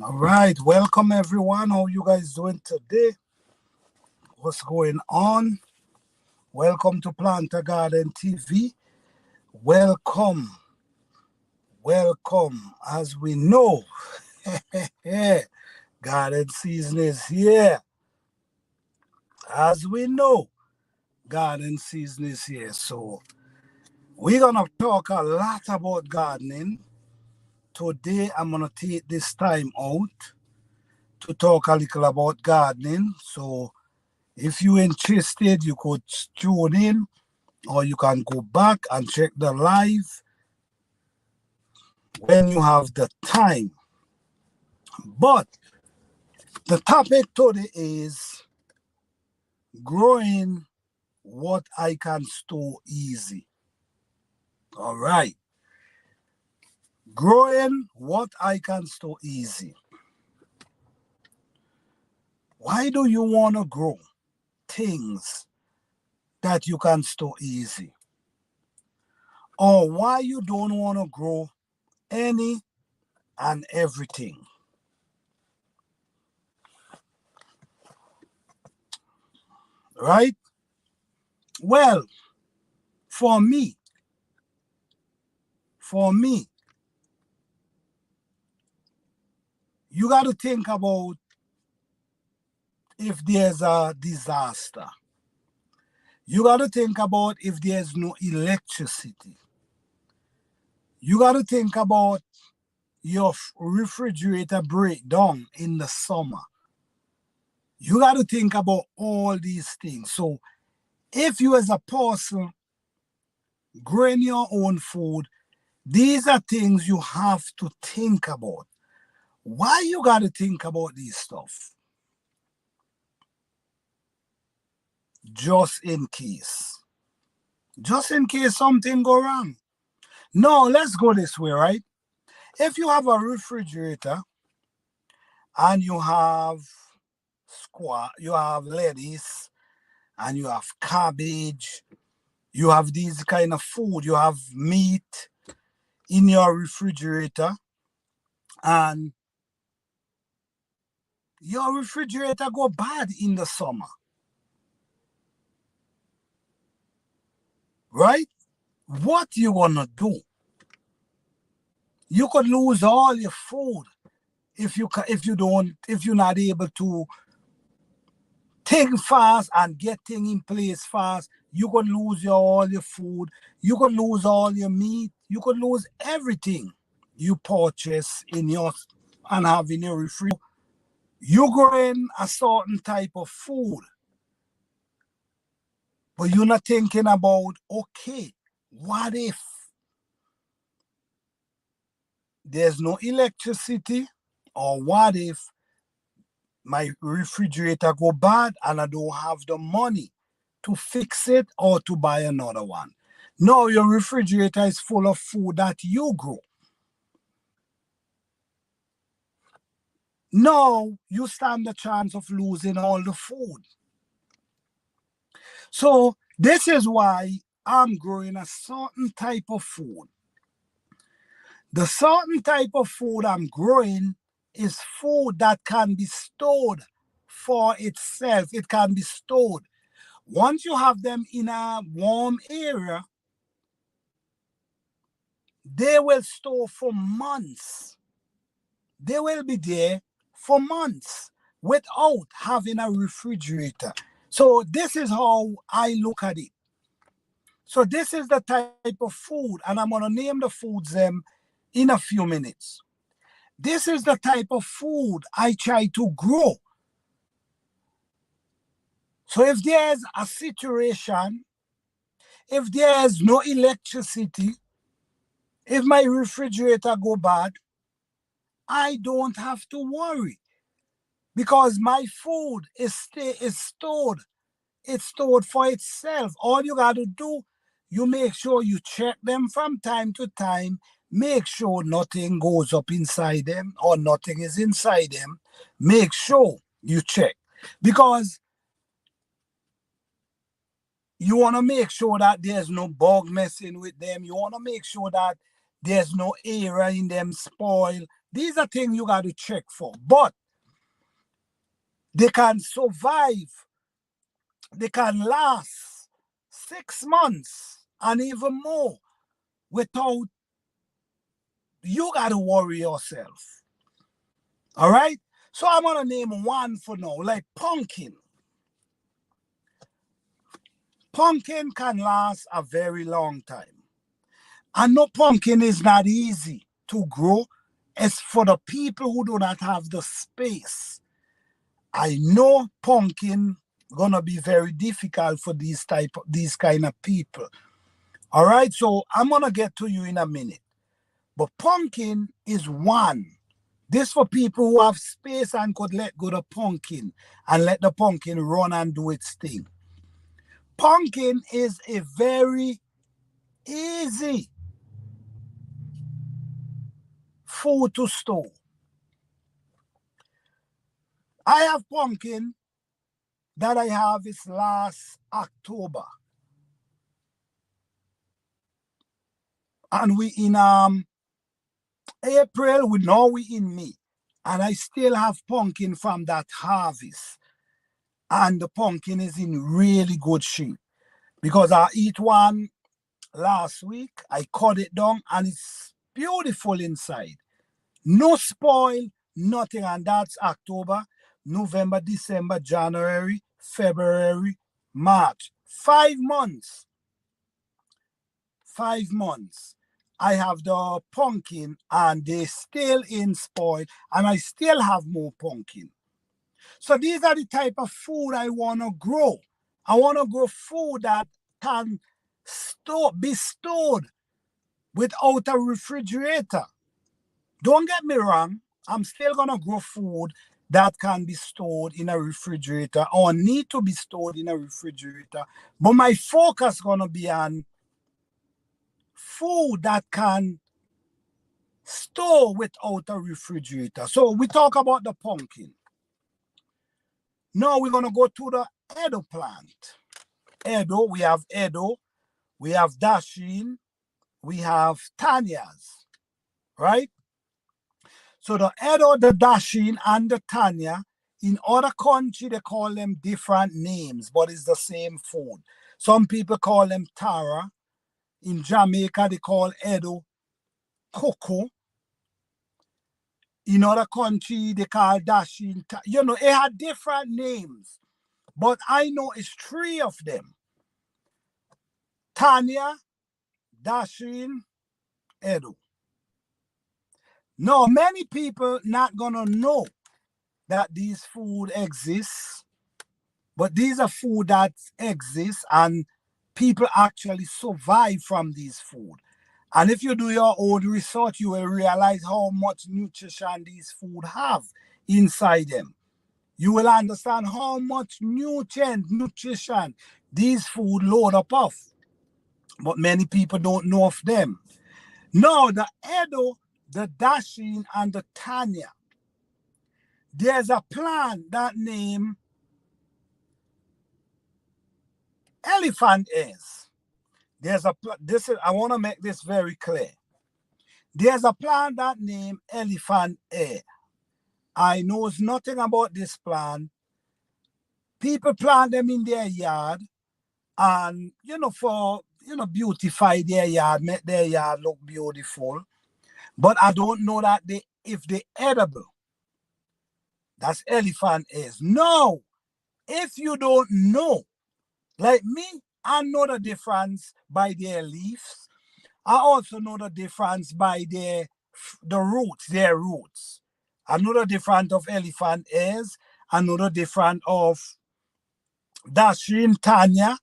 All right, welcome everyone. How you guys doing today? What's going on? Welcome to Planter Garden TV. Welcome, welcome. As we know, garden season is here. As we know, garden season is here. So we're gonna talk a lot about gardening. Today I'm gonna take this time out to talk a little about gardening. So if you're interested, you could tune in or you can go back and check the live when you have the time. But the topic today is growing what I can store easy. All right. Growing what I can store easy. Why do you want to grow things that you can store easy? Or why you don't want to grow any and everything? Right? Well, for me, you got to think about if there's a disaster. You got to think about if there's no electricity. You got to think about your refrigerator breakdown in the summer. You got to think about all these things. So if you as a person growing your own food, these are things you have to think about. Why you got to think about these stuff? Just in case. Just in case something go wrong. No, let's go this way, right? If you have a refrigerator and you have you have lettuce and you have cabbage, you have these kind of food, you have meat in your refrigerator, and your refrigerator go bad in the summer, right? What you gonna do? You could lose all your food if you're not able to think fast and get things in place fast. You could lose all your food. You could lose all your meat. You could lose everything you purchase in your and have in your refrigerator. You growing a certain type of food, but you're not thinking about, okay, what if there's no electricity, or what if my refrigerator go bad and I don't have the money to fix it or to buy another one? No, your refrigerator is full of food that you grow. No, you stand the chance of losing all the food. So this is why I'm growing a certain type of food. The certain type of food I'm growing is food that can be stored for itself. It can be stored. Once you have them in a warm area, they will store for months. They will be there for months without having a refrigerator. So this is how I look at it. So this is the type of food, and I'm going to name the foods in a few minutes. This is the type of food I try to grow. So if there's a situation, if there's no electricity, if my refrigerator go bad, I don't have to worry because my food is stored. It's stored for itself. All you got to do, you make sure you check them from time to time. Make sure nothing goes up inside them or nothing is inside them. Make sure you check because you want to make sure that there's no bug messing with them. You want to make sure that there's no area in them spoil. These are things you got to check for. But they can survive. They can last 6 months and even more without you got to worry yourself. All right? So I'm going to name one for now, like pumpkin. Pumpkin can last a very long time. And no, pumpkin is not easy to grow. It's for the people who do not have the space. I know pumpkin gonna be very difficult for these kind of people. All right, so I'm gonna get to you in a minute. But pumpkin is one. This for people who have space and could let go the pumpkin and let the pumpkin run and do its thing. Pumpkin is a very easy food to store. I have pumpkin that I have is last October. And we in April, we in May. And I still have pumpkin from that harvest. And the pumpkin is in really good shape. Because I eat one last week, I cut it down, and it's beautiful inside. No spoil, nothing, and that's October, November, December, January, February, March. 5 months. 5 months. I have the pumpkin and they still in spoil, and I still have more pumpkin. So these are the type of food I want to grow. I want to grow food that can be stored without a refrigerator. Don't get me wrong, I'm still going to grow food that can be stored in a refrigerator or need to be stored in a refrigerator. But my focus is going to be on food that can store without a refrigerator. So we talk about the pumpkin. Now we're going to go to the Edo plant. Edo, we have Dasheen, we have Tanya's, right? So the Edo, the Dasheen, and the Tanya, in other countries, they call them different names, but it's the same food. Some people call them Tara. In Jamaica, they call Edo cocoa. In other countries, they call Dasheen. You know, it had different names, but I know it's 3 of them. Tanya, Dasheen, Edo. Now, many people not gonna know that these food exists, but these are food that exist and people actually survive from these food. And if you do your own research, you will realize how much nutrition these food have inside them. You will understand how much nutrition these food load up of. But many people don't know of them. Now, the Edo, the Dasheen, and the Tanya, there's a plant that name elephant ears. I want to make this very clear. There's a plant that name elephant ear. I knows nothing about this plant. People plant them in their yard and, beautify their yard, make their yard look beautiful. But I don't know that if they're edible. That's elephant ears. No, if you don't know, like me, I know the difference by their leaves. I also know the difference by their roots. I know the difference of elephant ears. I know the difference of Dasheen, Tanya.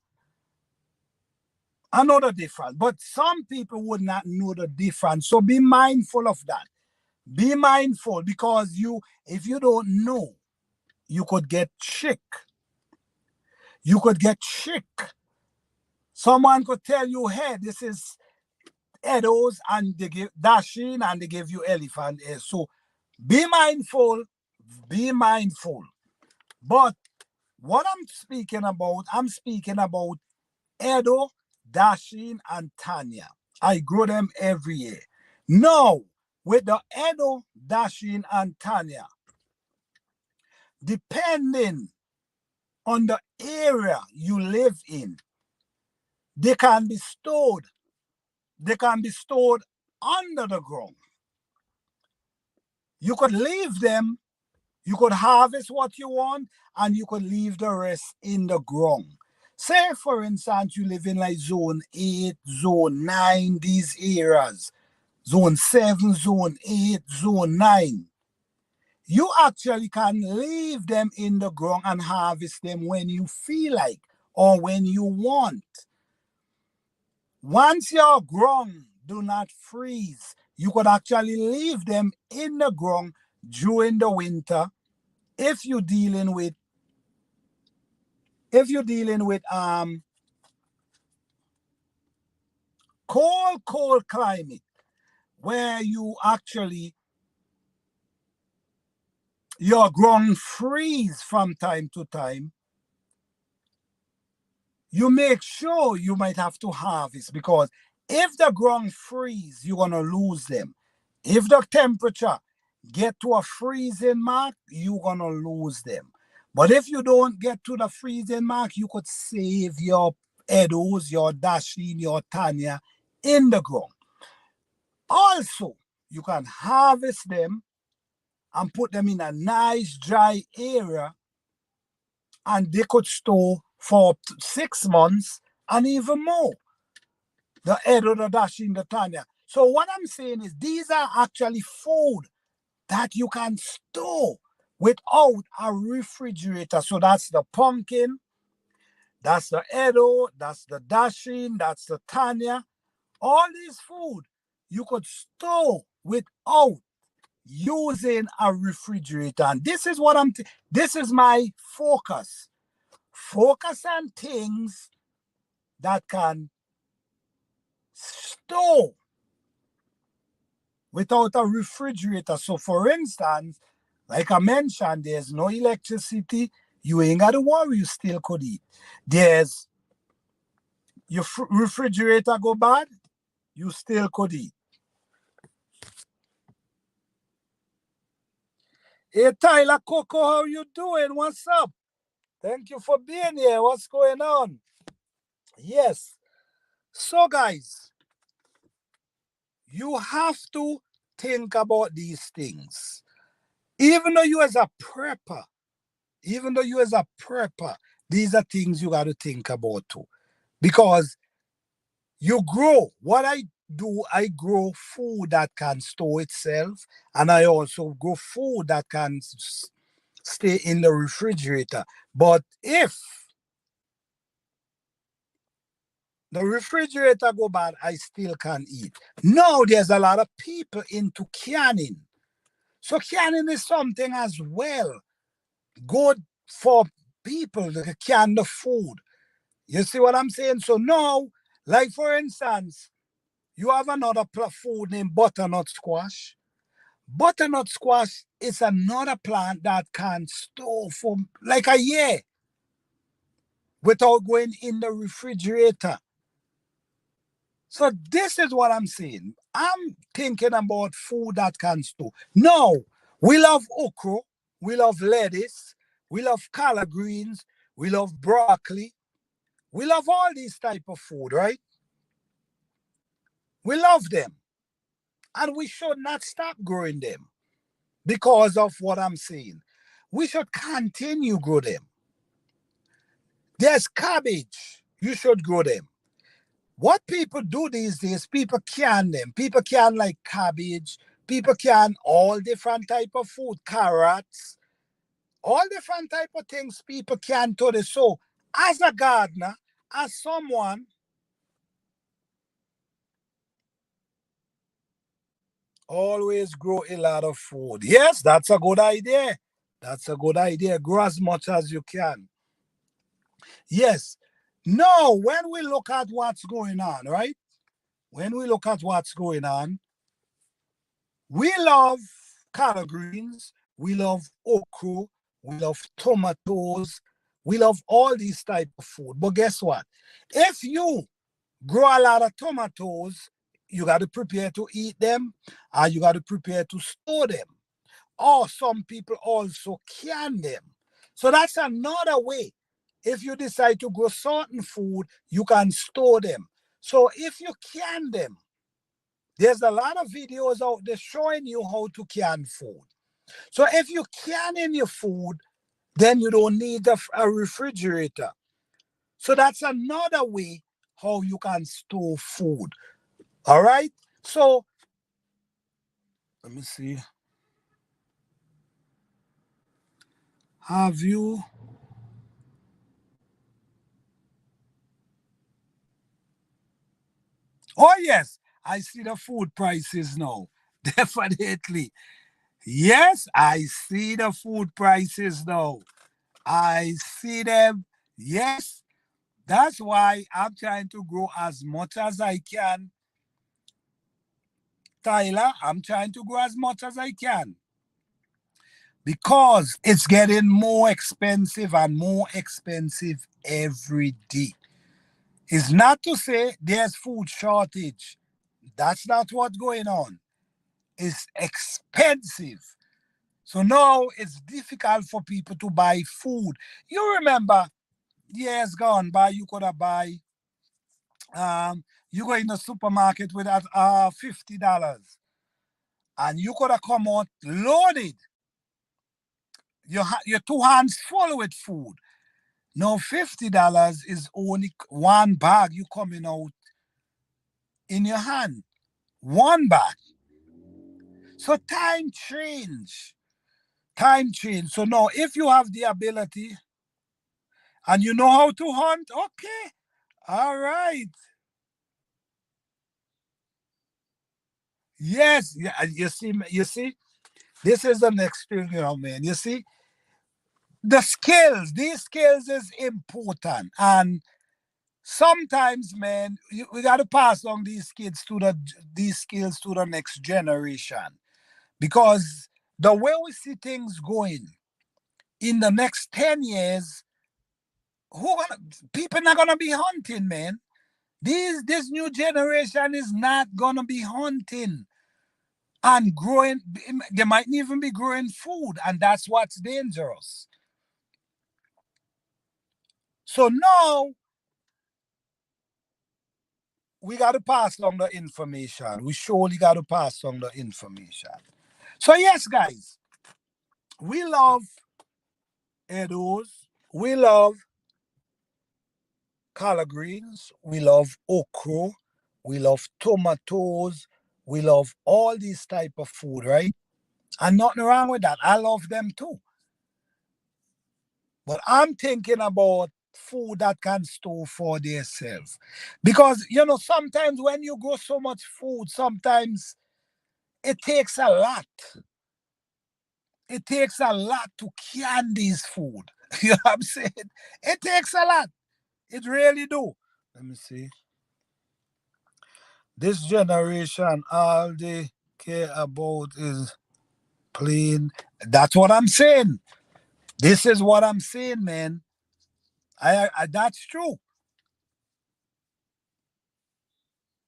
I know the difference, but some people would not know the difference. So be mindful of that. Be mindful, because if you don't know, you could get sick. You could get sick. Someone could tell you, hey, this is Edos, and they give Dasheen, and they give you elephant ears. So be mindful, be mindful. But what I'm speaking about Edo, Dasheen, and Tanya. I grow them every year. Now, with the Edo, Dashin, and Tanya, depending on the area you live in, they can be stored. They can be stored under the ground. You could leave them, you could harvest what you want, and you could leave the rest in the ground. Say, for instance, you live in like zone 8, zone 9, these areas, zone 7, zone 8, zone 9. You actually can leave them in the ground and harvest them when you feel like or when you want. Once your ground do not freeze, you could actually leave them in the ground during the winter if you're dealing with cold climate where you actually your ground freeze from time to time. You make sure you might have to harvest, because if the ground freeze, you're gonna lose them. If the temperature get to a freezing mark, you're gonna lose them. But if you don't get to the freezing mark, you could save your Edos, your Dashin, your Tanya in the ground. Also, you can harvest them and put them in a nice dry area, and they could store for 6 months and even more. The Edo, the Dashin, the Tanya. So what I'm saying is these are actually food that you can store without a refrigerator. So that's the pumpkin, that's the Edo, that's the Dashin, that's the Tanya. All these food you could store without using a refrigerator. And this is what this is my focus. Focus on things that can store without a refrigerator. So for instance, like I mentioned, there's no electricity, you ain't got to worry, you still could eat. There's your refrigerator go bad, you still could eat. Hey Tyler Coco, how you doing? What's up? Thank you for being here. What's going on? Yes. So guys, you have to think about these things. Even though you as a prepper, these are things you got to think about too. Because you grow. What I do, I grow food that can store itself, and I also grow food that can stay in the refrigerator. But if the refrigerator go bad, I still can eat. Now there's a lot of people into canning. So canning is something as well good for people that can the food. You see what I'm saying? So now, like for instance, you have another food named butternut squash. Butternut squash is another plant that can store for like a year without going in the refrigerator. So this is what I'm saying. I'm thinking about food that can store. No, we love okra, we love lettuce, we love collard greens, we love broccoli, we love all these type of food, right? We love them. And we should not stop growing them because of what I'm saying. We should continue grow them. There's cabbage. You should grow them. What people do these days, people can them. People can like cabbage. People can all different type of food, carrots, all different type of things people can to the so. As a gardener, as someone always grow a lot of food. Yes, that's a good idea. That's a good idea. Grow as much as you can. Yes. No, when we look at what's going on, right? When we look at what's going on, we love collard greens, we love okra, we love tomatoes, we love all these type of food. But guess what? If you grow a lot of tomatoes you got to prepare to eat them, and you got to prepare to store them. Or some people also can them. So that's another way. If you decide to grow certain food, you can store them. So if you can them, there's a lot of videos out there showing you how to can food. So if you can in your food, then you don't need a refrigerator. So that's another way how you can store food. All right. So let me see. Have you? Oh, yes. I see the food prices now. Definitely. Yes, I see the food prices now. I see them. Yes. That's why I'm trying to grow as much as I can. Tyler, I'm trying to grow as much as I can because it's getting more expensive and more expensive every day. It's not to say there's food shortage. That's not what's going on. It's expensive. So now it's difficult for people to buy food. You remember years gone by, you could have buy you go in the supermarket with that $50 and you could have come out loaded. Your two hands full with food. Now $50 is only one bag you coming out in your hand. One bag. So time change. Time change. So now if you have the ability and you know how to hunt, okay. All right. Yes. Yeah. You see, this is the next thing, man. You see, the skills, these skills is important. And sometimes, man, we got to pass on these skills to the next generation. Because the way we see things going in the next 10 years, people not gonna be hunting, man. This new generation is not gonna be hunting and growing. They might even be growing food, and that's what's dangerous. So now we got to pass on the information. We surely got to pass on the information. So yes, guys, we love Edos. We love collard greens. We love okra. We love tomatoes. We love all these type of food, right? And nothing wrong with that. I love them too. But I'm thinking about food that can store for themselves. Because, sometimes when you grow so much food, sometimes it takes a lot. It takes a lot to can these food. You know what I'm saying? It takes a lot. It really do. Let me see. This generation, all they care about is plain. That's what I'm saying. This is what I'm saying, man. That's true.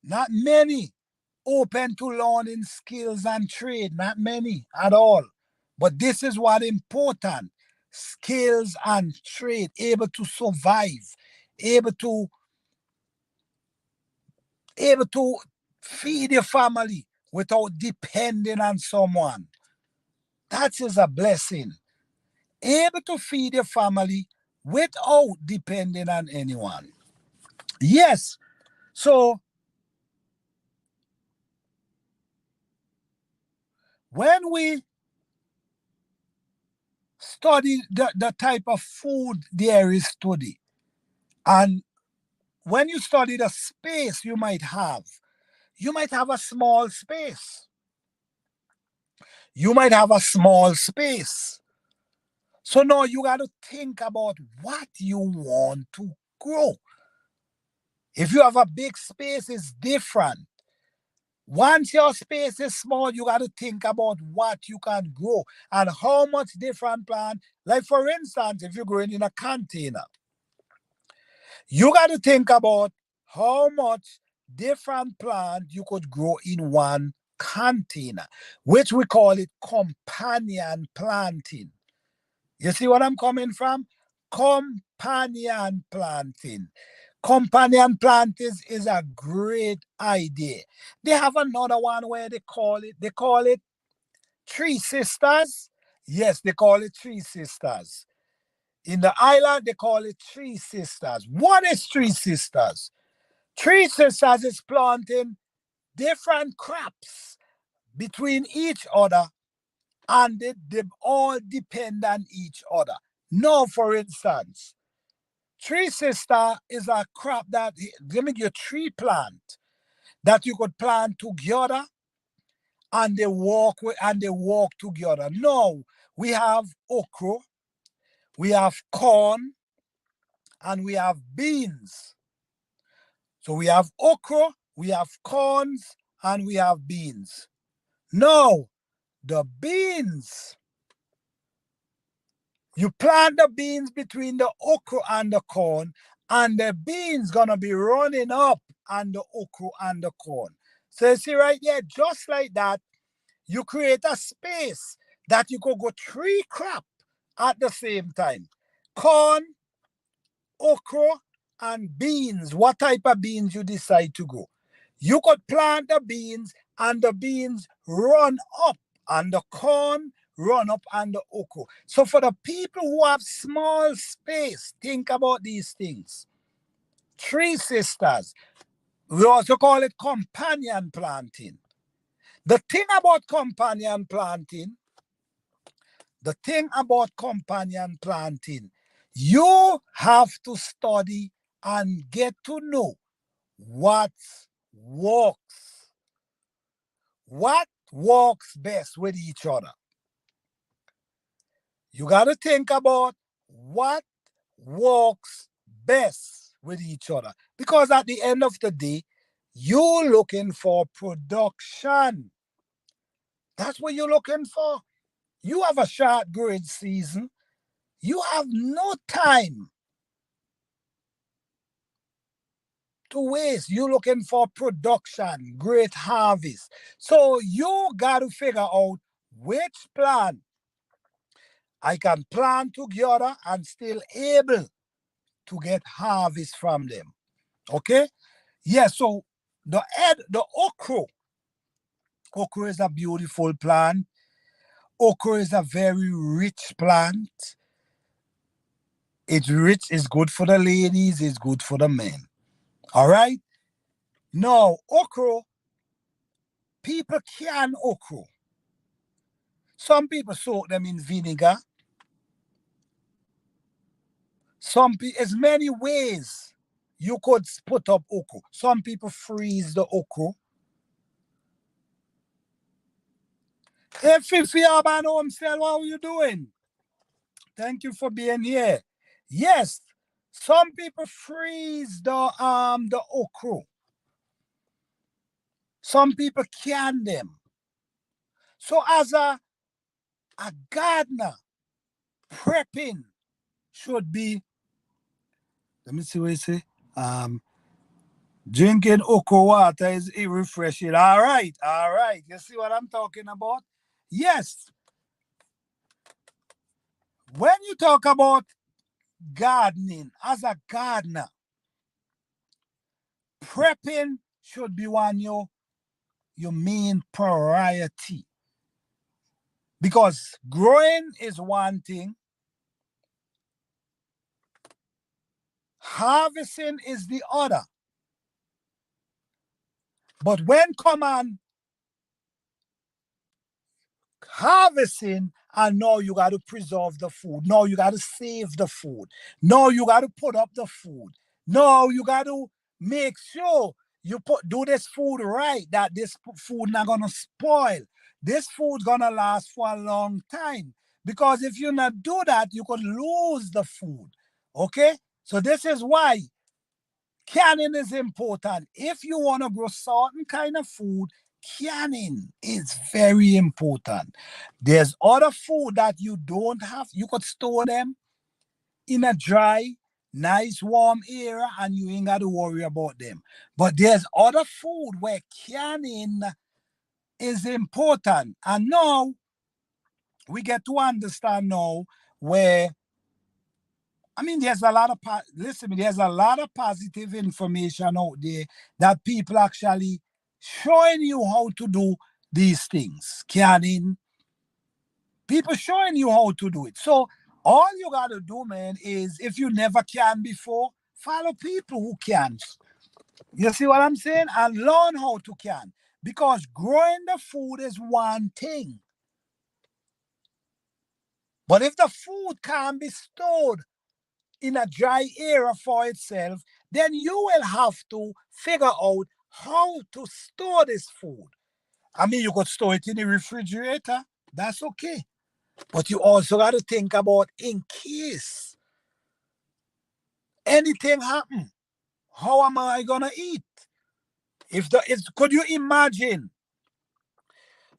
Not many open to learning skills and trade. Not many at all. But this is what important. Skills and trade, able to survive, able to able to feed your family without depending on someone. That is a blessing. Able to feed your family without depending on anyone. Yes. So when we study the type of food there is study, and when you study the space you might have a small space. You might have a small space. So now you got to think about what you want to grow. If you have a big space, it's different. Once your space is small, you got to think about what you can grow and how much different plant. Like for instance, if you're growing in a container, you got to think about how much different plants you could grow in one container, which we call it companion planting. You see what I'm coming from? Companion planting. Companion planting is a great idea. They have another one where they call it Three Sisters. Yes, they call it Three Sisters. In the island, they call it Three Sisters. What is Three Sisters? Three Sisters is planting different crops between each other, and they all depend on each other. Now, for instance, Tree Sister is a crop that give me your tree plant that you could plant together, and they walk together. Now we have okra, we have corn, and we have beans. So we have okra, we have corns, and we have beans. Now the beans, you plant the beans between the okra and the corn, and the beans gonna be running up on the okra and the corn. So you see right there, just like that, you create a space that you could go three crop at the same time. Corn, okra, and beans. What type of beans you decide to grow? You could plant the beans, and the beans run up, and the corn run up on the okra. So for the people who have small space, think about these things. Three Sisters. We also call it companion planting. The thing about companion planting, the thing about companion planting, you have to study and get to know what works. What works best with each other. You got to think about what works best with each other. Because at the end of the day, you're looking for production. That's what you're looking for. You have a short growing season. You have no time to waste. You're looking for production, great harvest. So you got to figure out which plant I can plant together and still able to get harvest from them. Okay? Yeah, so the okra is a beautiful plant. Okra is a very rich plant. It's rich, it's good for the ladies, it's good for the men. All right? Now, okra, people can okra. Some people soak them in vinegar. As many ways you could put up okra. Some people freeze the okra. Hey, Fifi Urban Homestead, how are you doing? Thank you for being here. Yes, some people freeze the okra. Some people can them. So as a gardener, prepping should be, let me see what you say. Drinking okra water is refreshing. All right, all right. You see what I'm talking about? Yes. When you talk about gardening, as a gardener, prepping should be one your main priority. Because growing is one thing, harvesting is the other. But when come on harvesting, and now you got to preserve the food. Now you got to save the food. Now you got to put up the food. Now you got to make sure you do this food right, that this food not gonna spoil. This food gonna last for a long time. Because if you not do that, you could lose the food. Okay? So this is why canning is important. If you want to grow certain kind of food, canning is very important. There's other food that you don't have. You could store them in a dry. nice warm area, and you ain't got to worry about them. But there's other food where canning is important. And now we get to understand now where, I mean, there's a lot of, listen, there's a lot of positive information out there that people actually showing you how to do these things. Canning, people showing you how to do it. So all you got to do, man, is if you never can before, follow people who can. You see what I'm saying? And learn how to can. Because growing the food is one thing. But if the food can't be stored in a dry area for itself, then you will have to figure out how to store this food. I mean, you could store it in the refrigerator. That's okay. But you also got to think about in case anything happen, how am I gonna eat? If could you imagine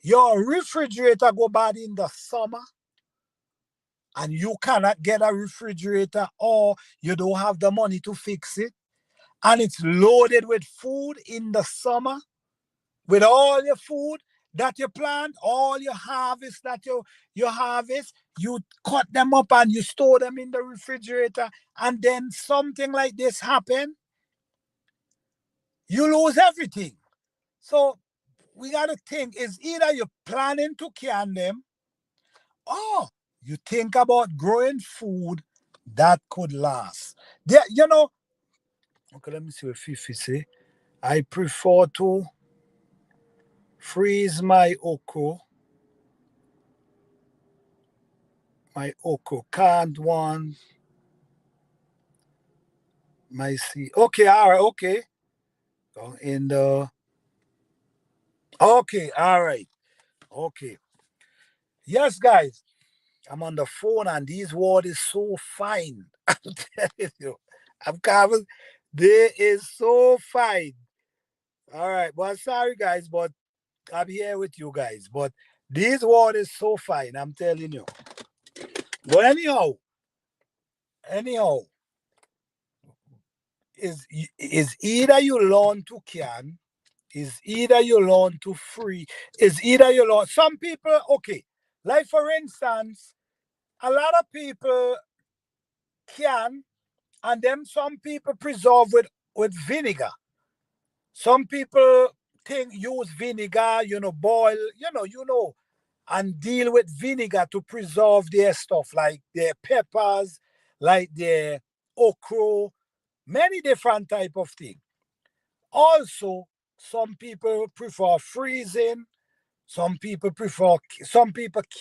your refrigerator go bad in the summer and you cannot get a refrigerator or you don't have the money to fix it, and it's loaded with food in the summer, with all your food that you plant, all your harvest that you harvest, you cut them up and you store them in the refrigerator, and then something like this happen, you lose everything. So we got to think, is either you're planning to can them or you think about growing food that could last. There, okay, let me see what Fifi say. I prefer to freeze my okra canned one, my seed. Okay, all right, okay. In the okay, all right, okay. Yes, guys, I'm on the phone and these water is so fine. I'm telling you, I'm covered. They is so fine. All right, well, sorry guys, but I'm here with you guys. But this water is so fine. I'm telling you. But anyhow, is either you learn to can, is either you learn to free, is either you learn. Some people, okay, like for instance, a lot of people can, and then some people preserve with vinegar. Some people think use vinegar, boil, and deal with vinegar to preserve their stuff, like their peppers, like their okra, many different type of thing. Also, some people prefer freezing, some people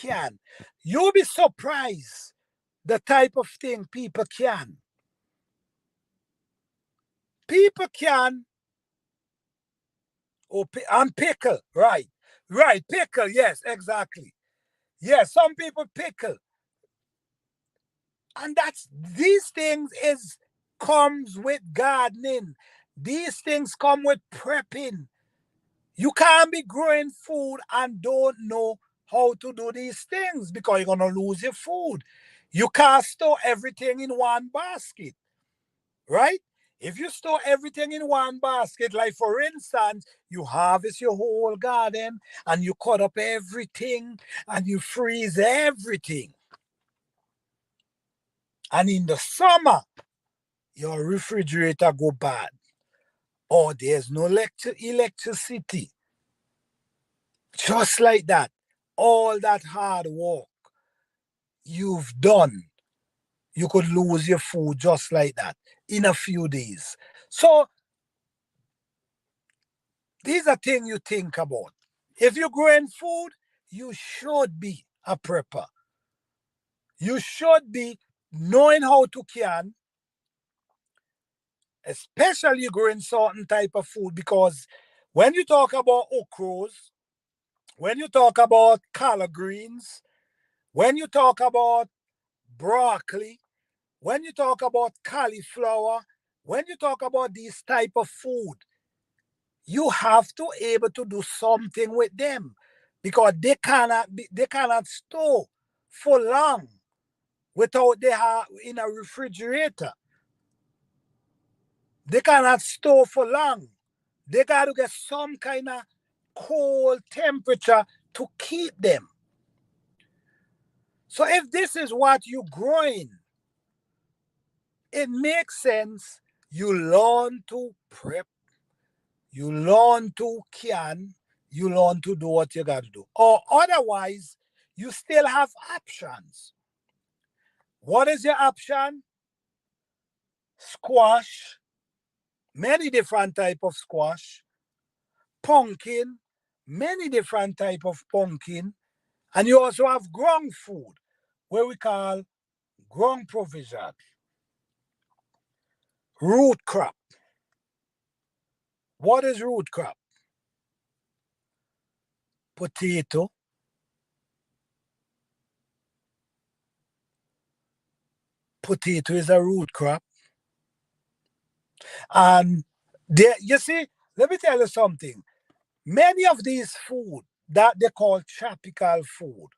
can. You'll be surprised the type of thing people can. People can, and pickle, right. Right, pickle, yes, exactly. Yes, some people pickle. And that's these things is comes with gardening. These things come with prepping. You can't be growing food and don't know how to do these things because you're gonna lose your food. You can't store everything in one basket, right? If you store everything in one basket, like for instance, you harvest your whole garden and you cut up everything and you freeze everything. And in the summer, your refrigerator go bad or there's no electricity. Just like that, all that hard work you've done, you could lose your food just like that in a few days. So these are things you think about. If you're growing food, you should be a prepper. You should be knowing how to can, especially growing certain type of food, because when you talk about okras, when you talk about collard greens, when you talk about broccoli, when you talk about cauliflower, when you talk about these type of food, you have to able to do something with them because they cannot store for long without they have in a refrigerator. They cannot store for long. They got to get some kind of cold temperature to keep them. So if this is what you're growing, it makes sense. You learn to prep, you learn to can, you learn to do what you got to do. Or otherwise, you still have options. What is your option? Squash, many different type of squash, pumpkin, many different type of pumpkin, and you also have ground food, where we call ground provision, root crop. What is root crop? Potato, potato is a root crop. And there, you see, let me tell you something. Many of these food that they call tropical food,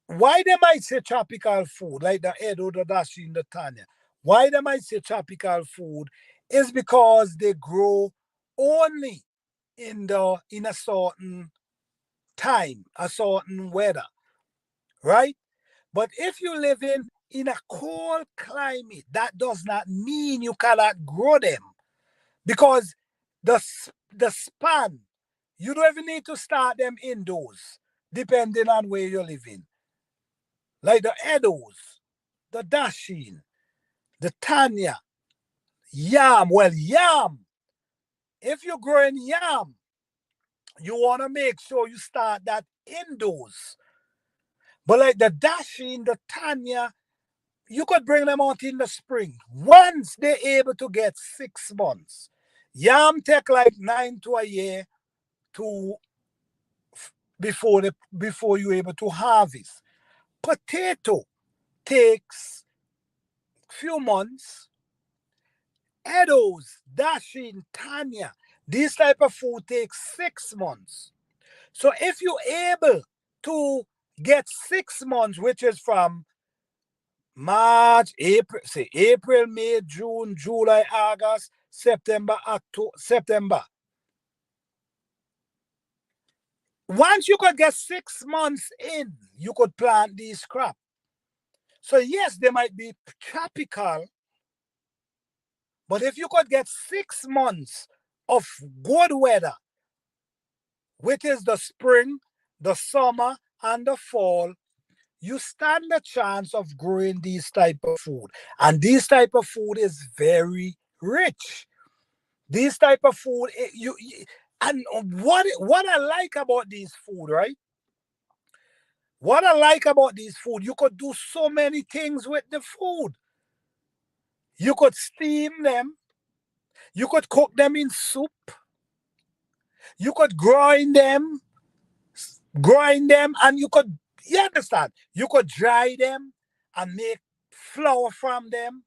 why they might say tropical food, like the Edo, the Dashi, and the Tanya, why they might say tropical food is because they grow only in a certain time, a certain weather, right? But if you live in a cold climate, that does not mean you cannot grow them, because the span, you don't even need to start them indoors, depending on where you're living. Like the Edos, the Dashin, the Tanya, yam. Well, yam, if you're growing yam, you want to make sure you start that indoors. But like the Dashin, the Tanya, you could bring them out in the spring. Once they're able to get 6 months, yam take like 9 to a year to before you're able to harvest. Potato takes few months. Edos, Dashin, Tanya, these type of food takes 6 months. So if you're able to get 6 months, which is from March, April, say April, May, June, July, August, September, October, September. Once you could get 6 months in, you could plant these crops. So yes, they might be tropical, but if you could get 6 months of good weather, which is the spring, the summer, and the fall, you stand a chance of growing these type of food. And this type of food is very rich. This type of food, and what I like about these food, right? What I like about these food, you could do so many things with the food. You could steam them, you could cook them in soup, you could grind them, and you understand, you could dry them and make flour from them.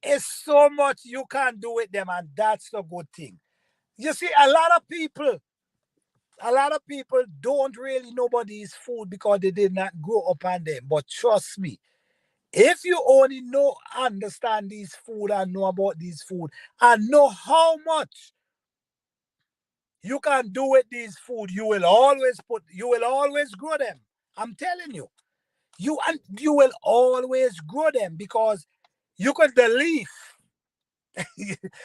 It's so much you can do with them, and that's the good thing. You see, a lot of people don't really know about these food because they did not grow up on them. But trust me, if you only understand these food and know about these food and know how much you can do with these food, you will always grow them. I'm telling you, you will always grow them because you could the leaf.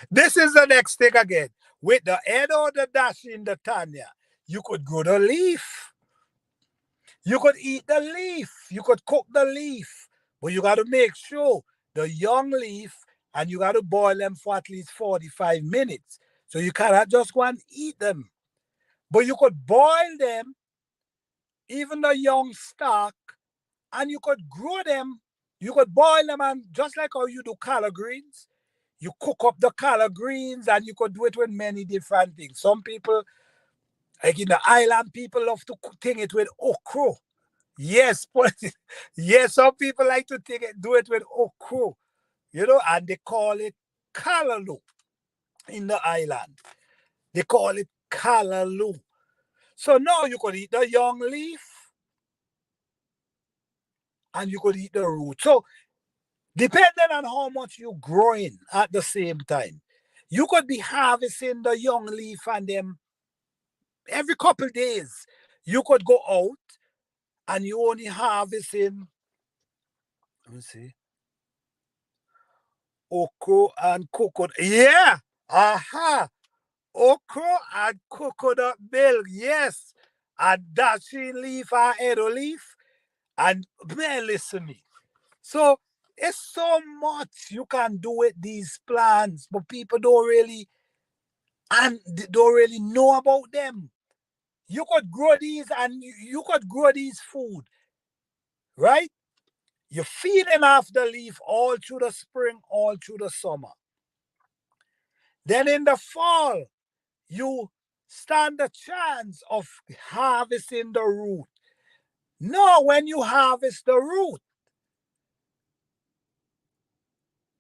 This is the next thing again. With the head or the dash in the Tanya, you could grow the leaf. You could eat the leaf. You could cook the leaf. But you got to make sure the young leaf, and you got to boil them for at least 45 minutes. So you cannot just go and eat them. But you could boil them, even the young stalk, and you could grow them. You could boil them, and just like how you do collard greens, you cook up the collard greens, and you could do it with many different things. Some people, like in the island, people love to thing it with okra. Yes, yes, some people like to do it with okra, and they call it kalalu in the island. They call it kalalu. So now you could eat the young leaf and you could eat the root. So Depending on how much you're growing at the same time. You could be harvesting the young leaf and them every couple days. You could go out and you only harvesting, let me see, okra and coconut. Yeah. Aha. Okra and coconut milk. Yes. And dashing leaf and edo leaf. And man, listen me. So it's so much you can do with these plants, but people don't really know about them. You could grow these and you could grow these food, right? You're feeding off the leaf all through the spring, all through the summer. Then in the fall, you stand a chance of harvesting the root. No, when you harvest the root,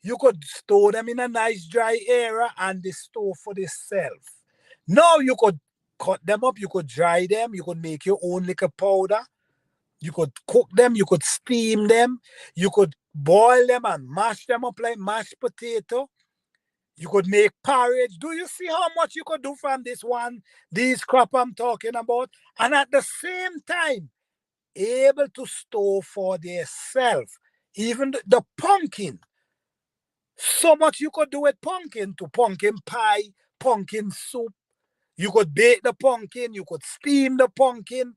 you could store them in a nice dry area and they store for themselves. No, you could cut them up, you could dry them, you could make your own liquor powder, you could cook them, you could steam them, you could boil them and mash them up like mashed potato. You could make porridge. Do you see how much you could do from these crop I'm talking about? And at the same time, able to store for themselves. Even the pumpkin. So much you could do with pumpkin, to pumpkin pie, pumpkin soup. You could bake the pumpkin, you could steam the pumpkin.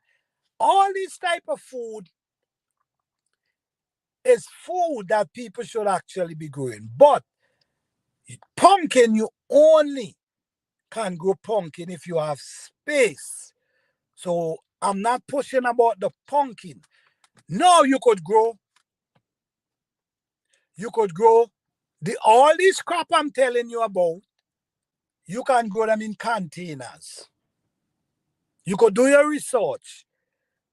All this type of food is food that people should actually be growing. But pumpkin, you only can grow pumpkin if you have space. So I'm not pushing about the pumpkin. No, you could grow all these crop I'm telling you about, you can grow them in containers. You could do your research.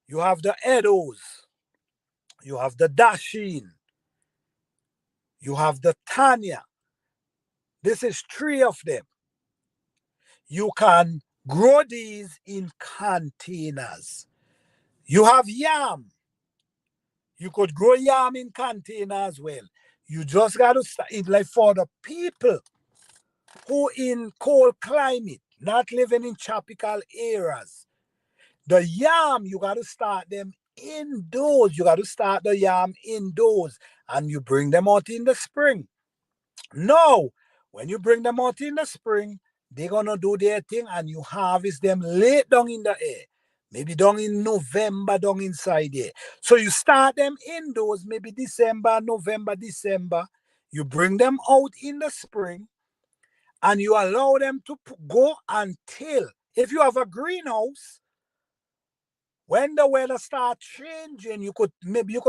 You have the Edos, you have the Dashin, you have the Tanya. This is three of them. You can grow these in containers. You have yam. You could grow yam in container as well. You just got to start it like for the people who in cold climate, not living in tropical areas. The yam, you got to start them indoors. You got to start the yam indoors and you bring them out in the spring. No, when you bring them out in the spring, they're going to do their thing and you harvest them late down in the air. Maybe down in November, down inside there. So you start them indoors, maybe December, November, December. You bring them out in the spring and you allow them to go until, if you have a greenhouse, when the weather starts changing, you could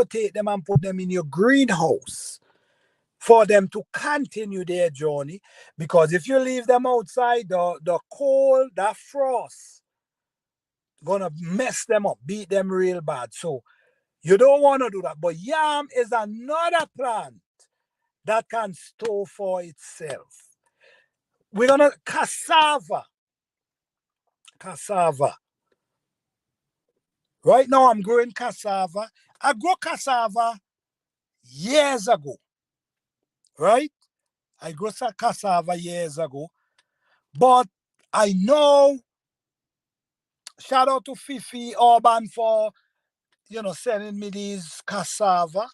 take them and put them in your greenhouse for them to continue their journey. Because if you leave them outside, the cold, that frost, gonna mess them up, beat them real bad. So you don't want to do that. But yam is another plant that can store for itself. We're gonna cassava. Cassava. Right now I'm growing cassava. I grew cassava years ago. Right? I grew cassava years ago. But I know, shout out to Fifi Urban for sending me these cassava.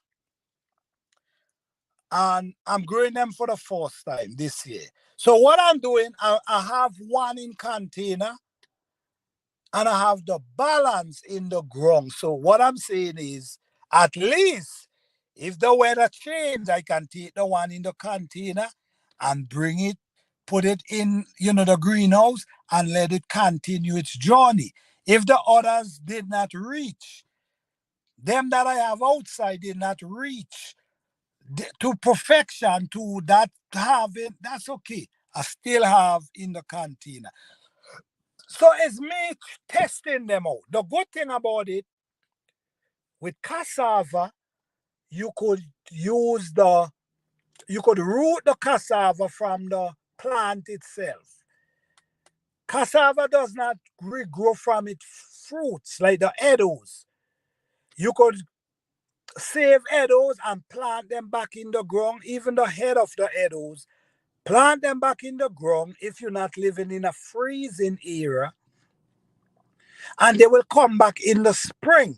And I'm growing them for the first time this year. So what I'm doing, I have one in container and I have the balance in the ground. So what I'm saying is, at least if the weather changes, I can take the one in the container and bring it, put it in, the greenhouse and let it continue its journey. If the others did not reach, them that I have outside did not reach to perfection, to that having, that's okay. I still have in the container. So it's me testing them out. The good thing about it, with cassava, you could root the cassava from the plant itself. Cassava does not regrow from its fruits like the Edos. You could save Edos and plant them back in the ground, even the head of the Edos. Plant them back in the ground if you're not living in a freezing era, and they will come back in the spring.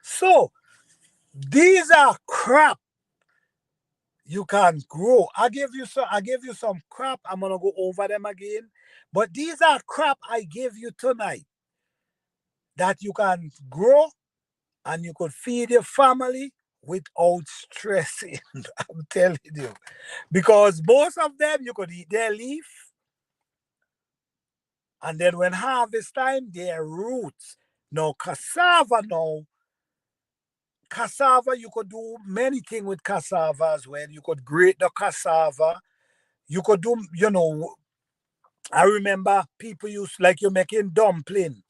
So these are crop you can grow. I give you some crop. I'm gonna go over them again. But these are crop I give you tonight that you can grow and you could feed your family without stressing. I'm telling you. Because most of them you could eat their leaf, and then when harvest time, their roots. Now cassava, you could do many things with cassava as well. You could grate the cassava. You could do, I remember people used, like you're making dumpling.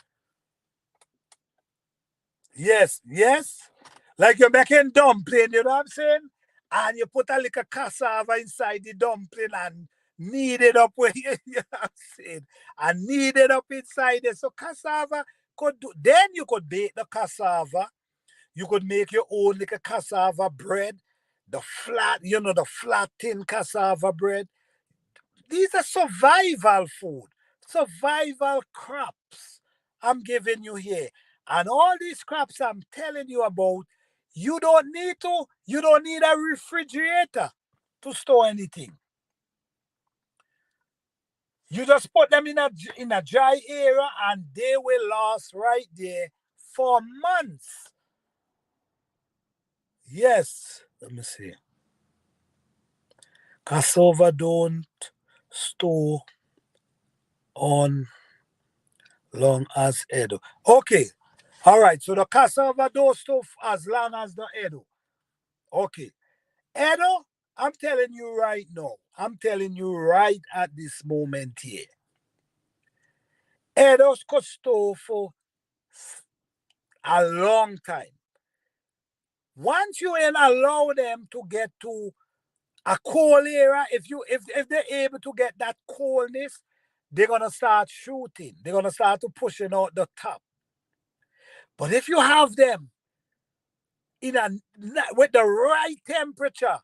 Yes, yes. Like you're making dumpling, you know what I'm saying? And you put a little cassava inside the dumpling and knead it up with you know what I'm saying? And knead it up inside it. So cassava could do, then you could bake the cassava. You could make your own little cassava bread. The flat, the flat thin cassava bread. These are survival food, survival crops I'm giving you here. And all these crops I'm telling you about, you don't need a refrigerator to store anything. You just put them in a dry area and they will last right there for months. Yes, let me see. Cassava don't store on long as Edo. Okay. All right. So the cassava don't store as long as the Edo. Okay. Edo, I'm telling you right now. I'm telling you right at this moment here. Edos could store for a long time. Once you ain't allow them to get to a cold area, if they're able to get that coldness, they're gonna start shooting. They're gonna start to pushing out the top. But if you have them in a with the right temperature,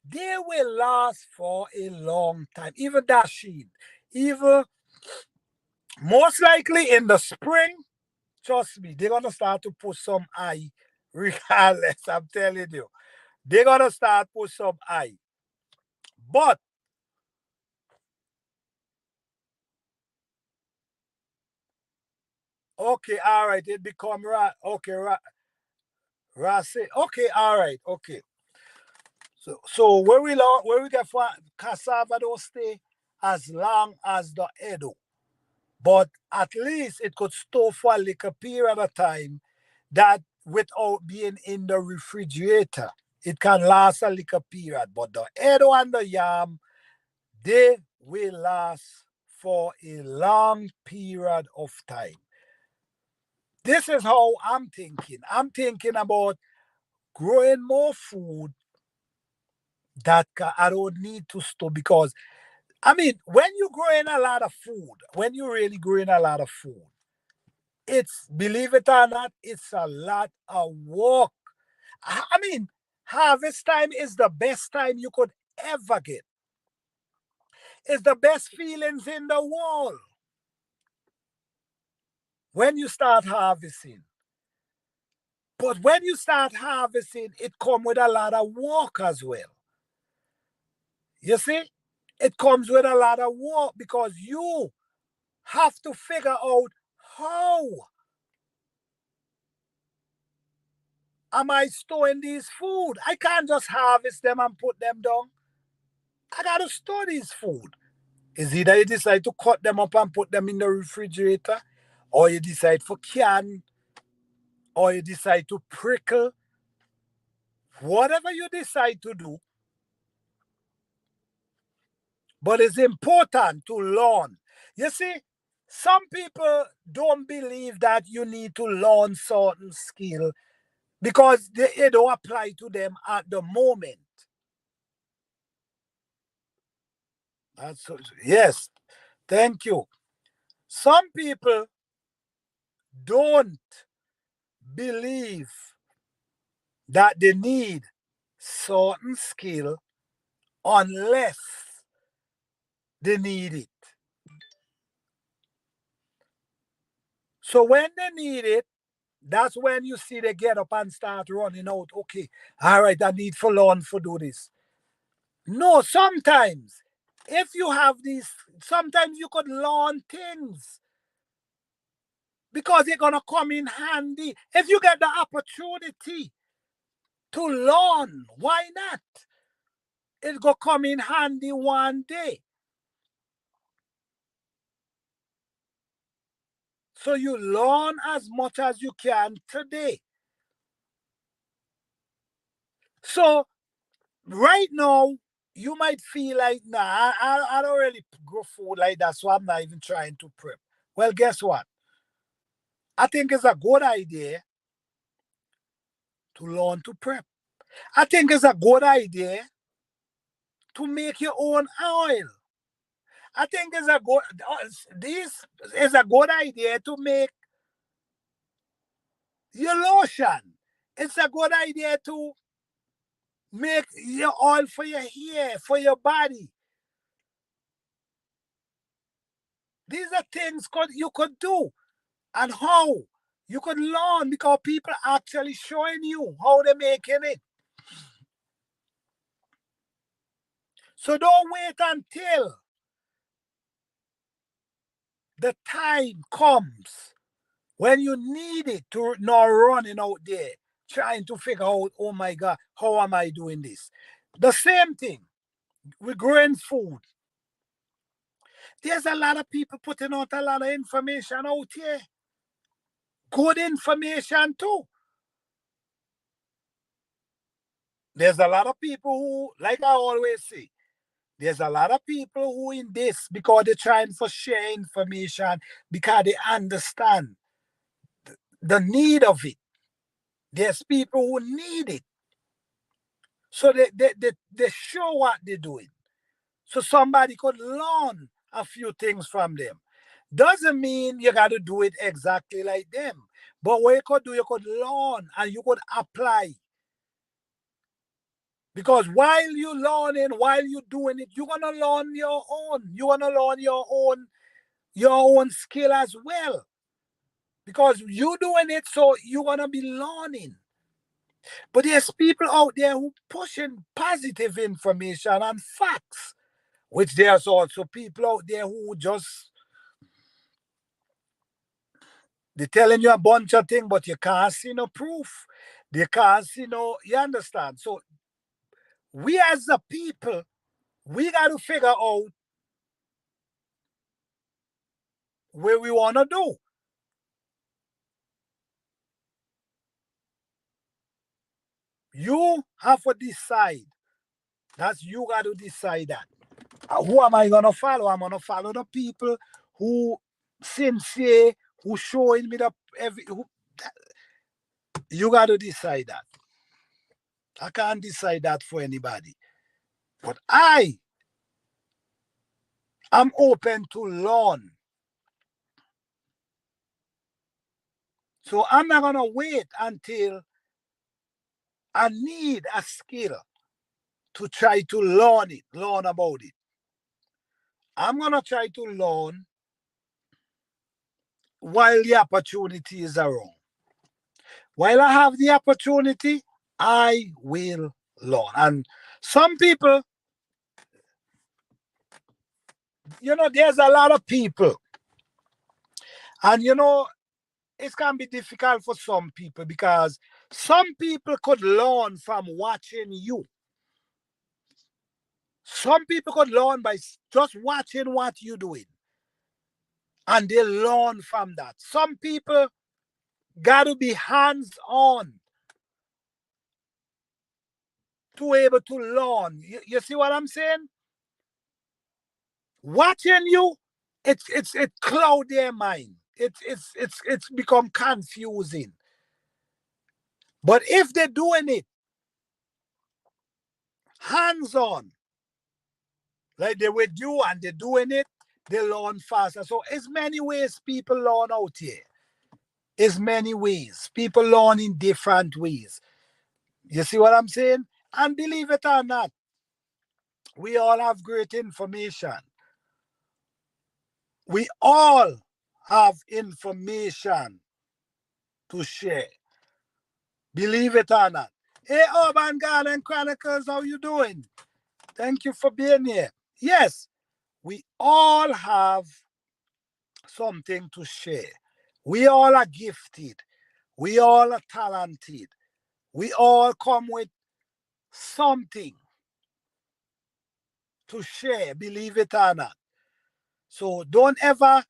they will last for a long time. Even that sheen, even most likely in the spring, trust me, they're gonna start to put some eye. Regardless, I'm telling you, they're gonna start put some eye. But okay, all right, it become right. Okay, right. Rase. Okay, all right, okay. So where we get for cassava don't stay as long as the Edo. But at least it could store for a little period of time that without being in the refrigerator. It can last a little period. But the Edo and the yam, they will last for a long period of time. This is how I'm thinking. I'm thinking about growing more food that I don't need to store because I mean, when you're growing a lot of food, when you're really growing a lot of food, it's, believe it or not, it's a lot of work. I mean, harvest time is the best time you could ever get. It's the best feelings in the world when you start harvesting. But when you start harvesting, it comes with a lot of work as well. You see? It comes with a lot of work because you have to figure out how am I storing these food. I can't just harvest them and put them down. I gotta store these food. Is either you decide to cut them up and put them in the refrigerator, or you decide for can, or you decide to prickle. Whatever you decide to do, but it's important to learn. You see, some people don't believe that you need to learn certain skill because they don't apply to them at the moment. That's yes, thank you. Some people don't believe that they need certain skill unless they need it. So when they need it, that's when you see they get up and start running out. Okay, all right, I need for learn for do this. No, sometimes if you have these, sometimes you could learn things because they're gonna come in handy. If you get the opportunity to learn, why not? It go come in handy one day. So you learn as much as you can today. So right now, you might feel like, nah, I don't really grow food like that, so I'm not even trying to prep. Well, guess what? I think it's a good idea to learn to prep. I think it's a good idea to make your own oil. I think it's a good this is a good idea to make your lotion. It's a good idea to make your oil for your hair, for your body. These are things you could do and how you could learn because people actually showing you how they're making it. So don't wait until the time comes when you need it to not running out there trying to figure out, oh my God, how am I doing this? The same thing with growing food. There's a lot of people putting out a lot of information out here. Good information too. There's a lot of people who, like I always say, there's a lot of people who in this because they're trying to share information because they understand the need of it. There's people who need it. So they show what they're doing. So somebody could learn a few things from them. Doesn't mean you got to do it exactly like them. But what you could do, you could learn and you could apply. Because while you're learning, while you're doing it, you're gonna learn your own. You're gonna learn your own skill as well. Because you're doing it, so you're gonna be learning. But there's people out there who pushing positive information and facts, which there's also people out there who just they're telling you a bunch of things, but you can't see no proof. They can't see no, you understand? So we as a people, we got to figure out what we want to do. You have to decide. That's you got to decide that. Who am I gonna follow? I'm gonna follow the people who sincere, who showing me the every. You got to decide that. I can't decide that for anybody. But I am open to learn. So I'm not gonna wait until I need a skill to try to learn about it. I'm gonna try to learn while the opportunity is around. While I have the opportunity, I will learn. And some people, there's a lot of people, and it can be difficult for some people because some people could learn from watching you. Some people could learn by just watching what you're doing, and they learn from that. Some people got to be hands on to able to learn. You see what I'm saying? Watching you, it cloud their mind. It's become confusing. But if they're doing it hands on, like they're with you and they're doing it, they learn faster. So it's many ways people learn out here. It's many ways. People learn in different ways. You see what I'm saying? And believe it or not, we all have great information. We all have information to share. Believe it or not. Hey, Urban Garden Chronicles, how you doing? Thank you for being here. Yes, we all have something to share. We all are gifted. We all are talented. We all come with something to share, believe it or not. So don't ever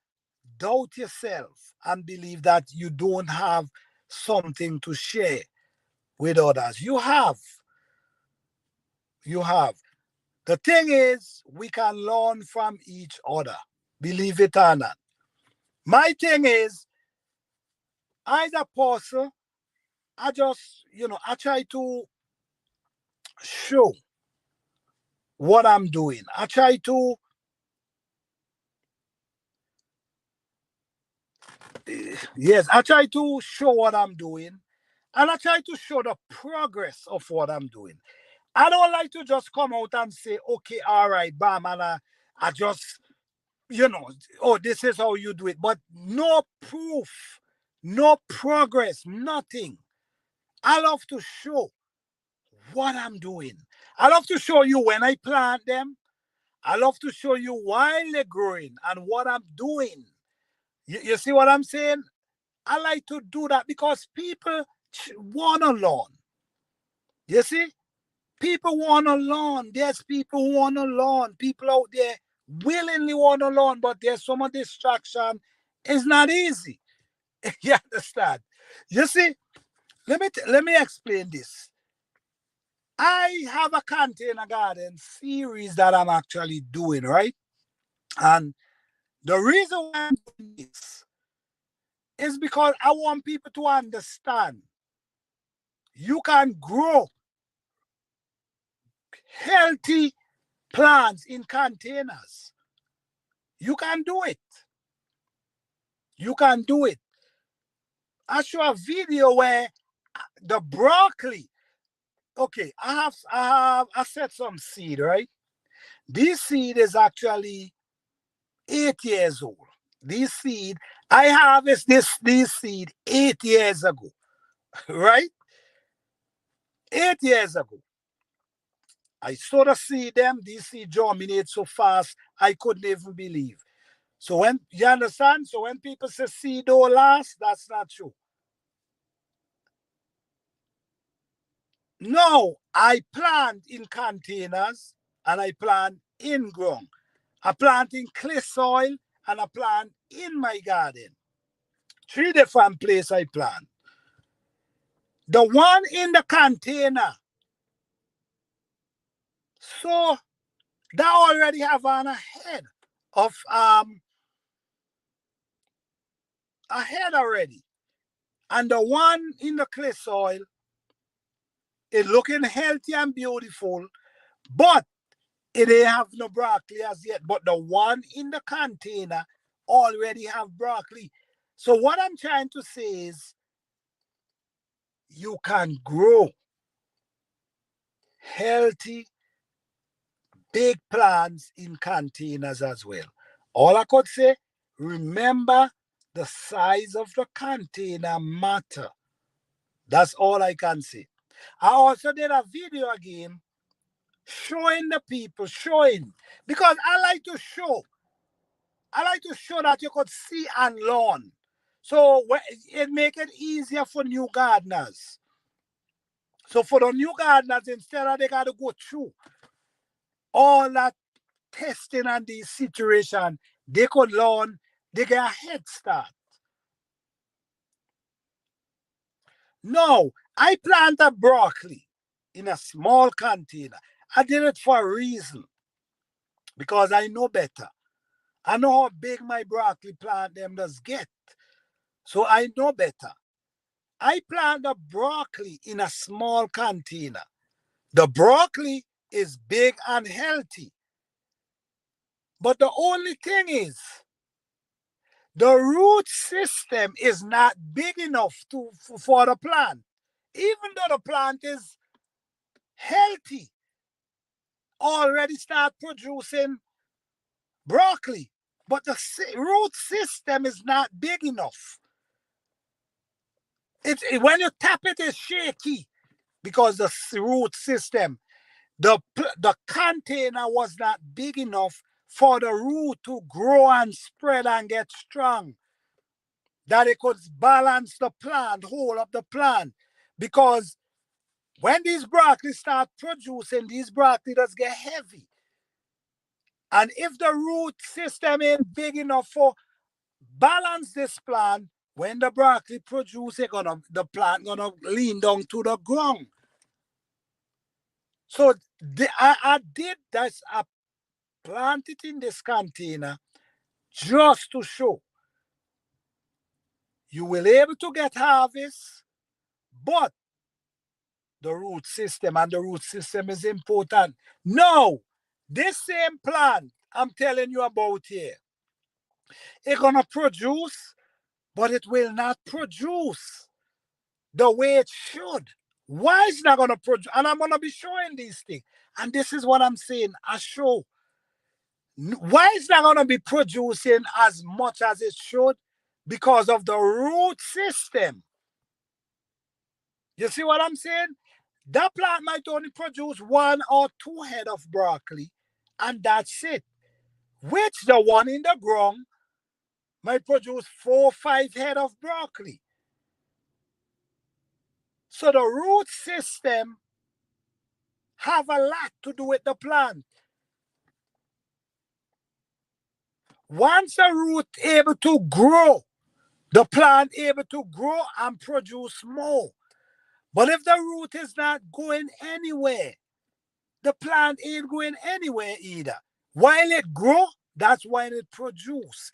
doubt yourself and believe that you don't have something to share with others. You have. You have. The thing is, we can learn from each other, believe it or not. My thing is, as a person, I just, I try to show what I'm doing. I try to, yes, I try to show what I'm doing. And I try to show the progress of what I'm doing. I don't like to just come out and say, okay, all right, bam, and I just, oh, this is how you do it. But no proof, no progress, nothing. I love to show what I'm doing. I love to show you when I plant them. I love to show you while they're growing and what I'm doing. You see what I'm saying? I like to do that because people want to learn. You see? People want to learn. There's people who want to learn. People out there willingly want to learn, but there's so much distraction. It's not easy. You understand? You see, let me explain this. I have a container garden series that I'm actually doing, right? And the reason why I'm doing this is because I want people to understand you can grow healthy plants in containers. You can do it. You can do it. I show a video where the broccoli. Okay, I set some seed, right? This seed is actually 8 years old. This seed, I harvest this seed 8 years ago, right? 8 years ago. I sowed the seed them, this seed germinate so fast, I couldn't even believe. So when you understand, so when people say seed don't last, that's not true. No, I plant in containers and I plant in ground. I plant in clay soil and I plant in my garden. 3 different places I plant. The one in the container, so that already have an of ahead already. And the one in the clay soil is looking healthy and beautiful, but it ain't have no broccoli as yet. But the one in the container already have broccoli. So what I'm trying to say is you can grow healthy, big plants in containers as well. All I could say, remember the size of the container matter. That's all I can say. I also did a video again showing the people, because I like to show. I like to show that you could see and learn. So it make it easier for new gardeners. So for the new gardeners, instead of they got to go through all that testing and the situation, they could learn, they get a head start. No, I planted broccoli in a small container. I did it for a reason because I know better. I know how big my broccoli plant them does get. So I know better. I plant the broccoli in a small container. The broccoli is big and healthy. But the only thing is, the root system is not big enough for the plant. Even though the plant is healthy, already start producing broccoli. But the root system is not big enough. When you tap it, it's shaky because the root system, the container was not big enough for the root to grow and spread and get strong, that it could balance the plant, hold up the plant. Because when these broccoli start producing, these broccoli does get heavy. And if the root system ain't big enough for balance this plant, when the broccoli produce, the plant gonna lean down to the ground. So I did that. I planted in this container just to show you will able to get harvest, but the root system, and the root system is important. No, this same plant I'm telling you about here, it's gonna produce, but it will not produce the way it should. Why is it not gonna produce? And I'm gonna be showing these things. And this is what I'm saying. I show. Why is it not gonna be producing as much as it should? Because of the root system. You see what I'm saying? That plant might only produce 1 or 2 head of broccoli, and that's it. Which the one in the ground might produce 4 or 5 head of broccoli. So the root system have a lot to do with the plant. Once the root able to grow, the plant able to grow and produce more. But if the root is not going anywhere, the plant ain't going anywhere either. While it grow, that's when it produce.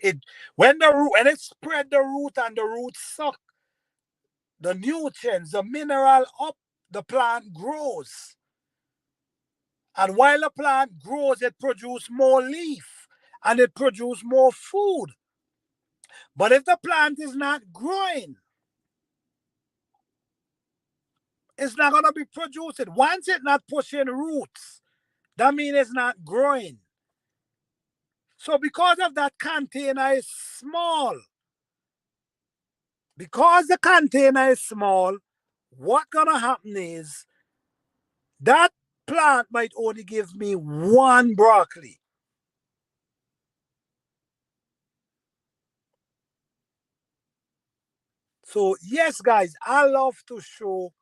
When it spread the root and the root suck the nutrients, the mineral up, the plant grows. And while the plant grows, it produces more leaf and it produces more food. But if the plant is not growing, it's not going to be producing. Once it's not pushing roots, that means it's not growing. So because of that, container is small. Because the container is small, what's going to happen is that plant might only give me 1 broccoli. So yes, guys, I love to show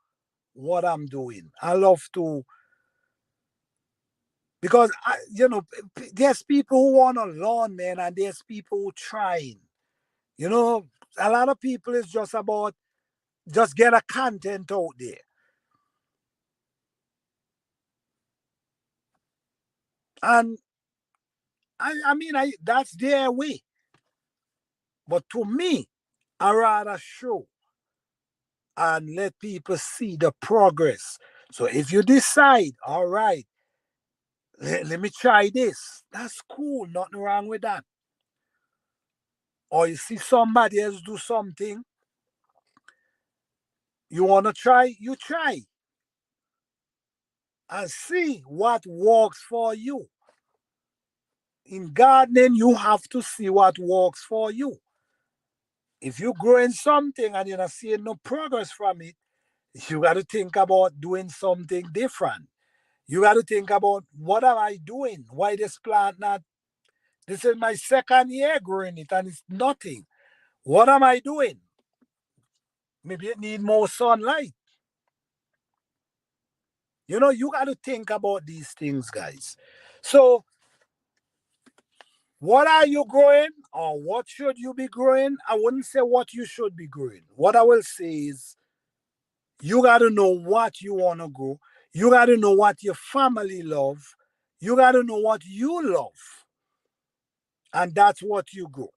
what I'm doing. I love to, because there's people who want to learn, man, and there's people who trying. A lot of people is just about just get a content out there. And I mean, that's their way. But to me, I rather show and let people see the progress. So if you decide, all right, let me try this, that's cool, nothing wrong with that. Or you see somebody else do something, you want to try, you try and see what works for you. In gardening, you have to see what works for you. If you're growing something and you're not seeing no progress from it, you got to think about doing something different. You got to think about, what am I doing? Why this plant not? This is my 2nd year growing it and it's nothing. What am I doing? Maybe it need more sunlight. You got to think about these things, guys. So, what are you growing, or what should you be growing? I wouldn't say what you should be growing. What I will say is, you got to know what you want to grow. You got to know what your family love. You got to know what you love. And that's what you grow.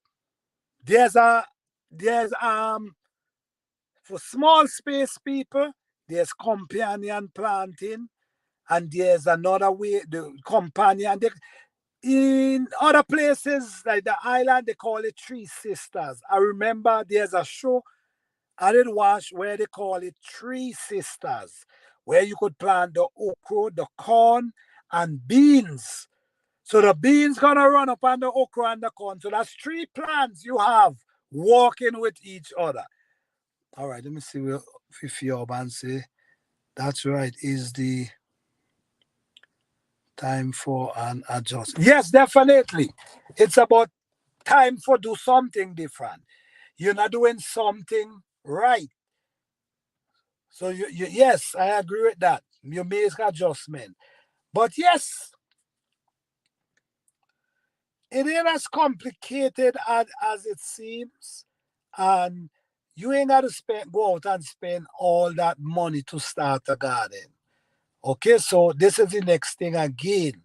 There's for small space people, there's companion planting, and there's another way, the companion. In other places like the island, they call it Three Sisters. I remember there's a show I did watch where they call it Three Sisters, where you could plant the okra, the corn, and beans. So the beans gonna run up on the okra and the corn. So that's 3 plants you have walking with each other. All right, let me see where Fifi Urban say. That's right, is the time for an adjustment. Yes, definitely. It's about time for do something different. You're not doing something right. So yes, I agree with that. You make adjustment. But yes, it ain't as complicated as it seems. And you ain't got to go out and spend all that money to start a garden. Okay, so this is the next thing again.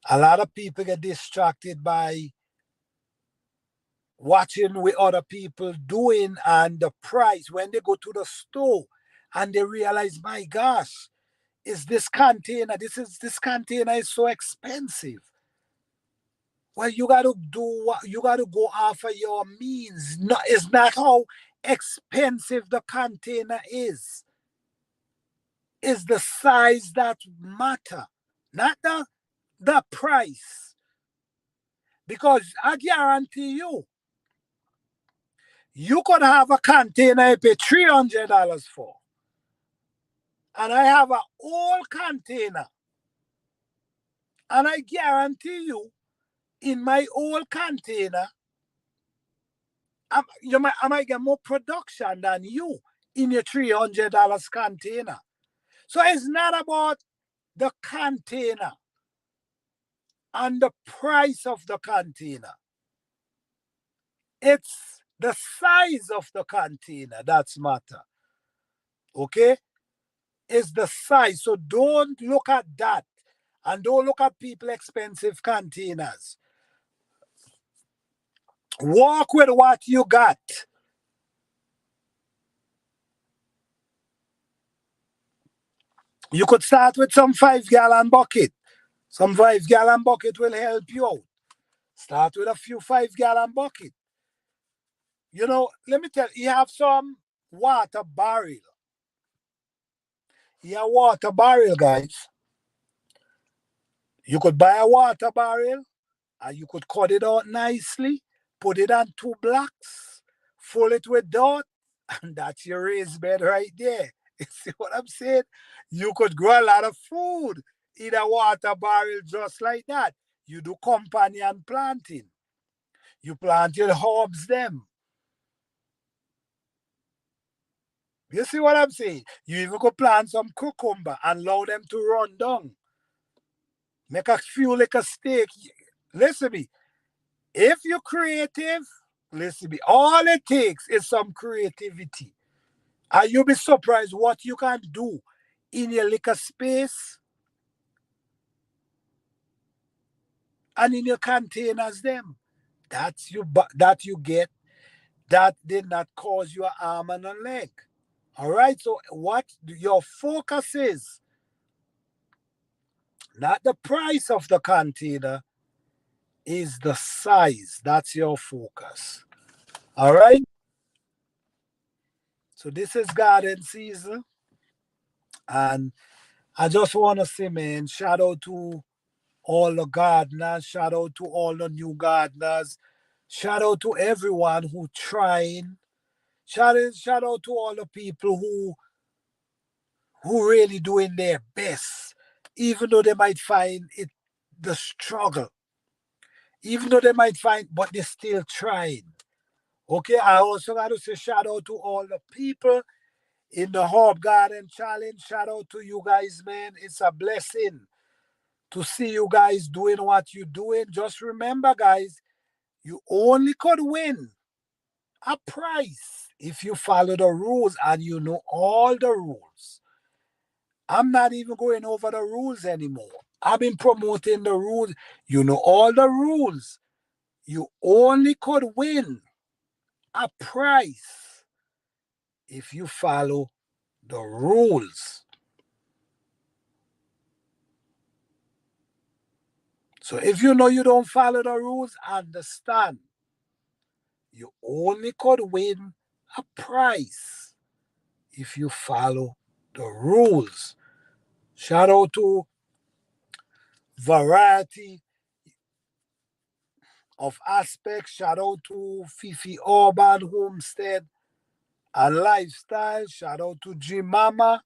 A lot of people get distracted by watching what other people doing and the price when they go to the store and they realize, my gosh, is this container, this container is so expensive. Well, you got to do what you got to go after your means. No, it's not how expensive the container is. It's the size that matter, not the price. Because I guarantee you, you could have a container you pay $300 for, and I have an old container, and I guarantee you, in my old container, I might get more production than you in your $300 container. So it's not about the container and the price of the container. It's the size of the container that's matter. Okay? It's the size. So don't look at that. And don't look at people expensive containers. Walk with what you got. You could start with some 5-gallon bucket. Some 5-gallon bucket will help you out. Start with a few 5-gallon bucket. You know, let me tell you, you have some water barrel. You have water barrel, guys. You could buy a water barrel and you could cut it out nicely, put it on 2 blocks, fill it with dirt, and that's your raised bed right there. You see what I'm saying? You could grow a lot of food in a water barrel just like that. You do companion planting. You plant your herbs them. You see what I'm saying? You even could plant some cucumber and allow them to run down. Make a few like a steak. Listen to me. If you're creative, listen to me. All it takes is some creativity. And you'll be surprised what you can do in your little space and in your containers them. That you get that did not cause you an arm and a leg. All right. So what your focus is, not the price of the container, is the size. That's your focus. All right. So this is garden season. And I just want to say, man, shout out to all the gardeners, shout out to all the new gardeners, shout out to everyone who trying, shout out to all the people who really doing their best, even though they might find it the struggle, even though they might find, but they're still trying. Okay, I also got to say shout out to all the people in the Herb Garden Challenge. Shout out to you guys, man. It's a blessing to see you guys doing what you're doing. Just remember, guys, you only could win a prize if you follow the rules and you know all the rules. I'm not even going over the rules anymore. I've been promoting the rules. You know all the rules. You only could win a prize if you follow the rules. So if you know you don't follow the rules, understand. You only could win a prize if you follow the rules. Shout out to Variety of Aspects. Shout out to Fifi Urban Homestead and Lifestyle. Shout out to Jim Mama.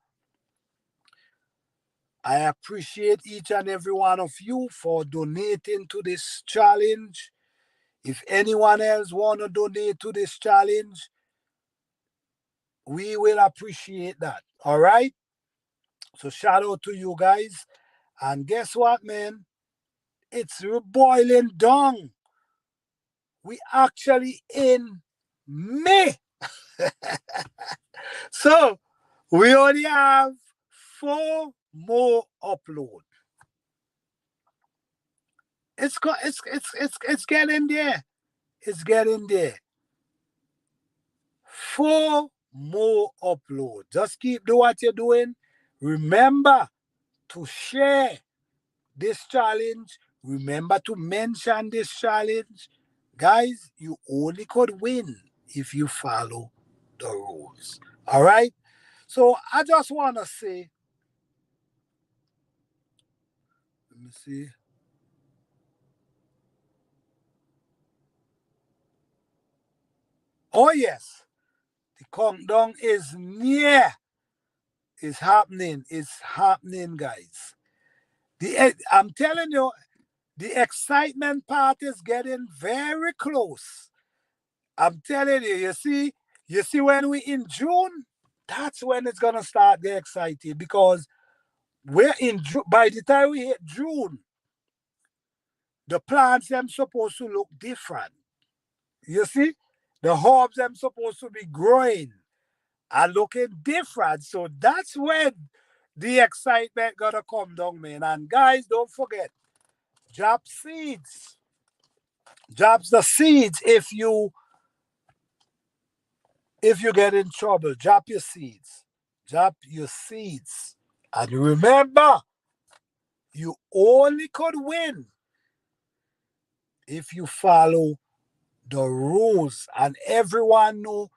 I appreciate each and every one of you for donating to this challenge. If anyone else want to donate to this challenge, we will appreciate that. All right? So shout out to you guys. And guess what, man? It's boiling down. We actually in May. So we only have 4 more upload. It's getting there. It's getting there. 4 more upload. Just keep doing what you're doing. Remember to share this challenge. Remember to mention this challenge. Guys, you only could win if you follow the rules. All right? So I just want to say, let me see. Oh, yes. The countdown is near. It's happening. It's happening, guys. I'm telling you, the excitement part is getting very close. I'm telling you, you see when we in June, that's when it's gonna start get exciting because we're in June. By the time we hit June, the plants them supposed to look different. You see, the herbs them supposed to be growing and looking different. So that's when the excitement gonna come down, man. And guys, don't forget, drop seeds. Drops the seeds if you get in trouble. Drop your seeds. Drop your seeds. And remember, you only could win if you follow the rules. And everyone know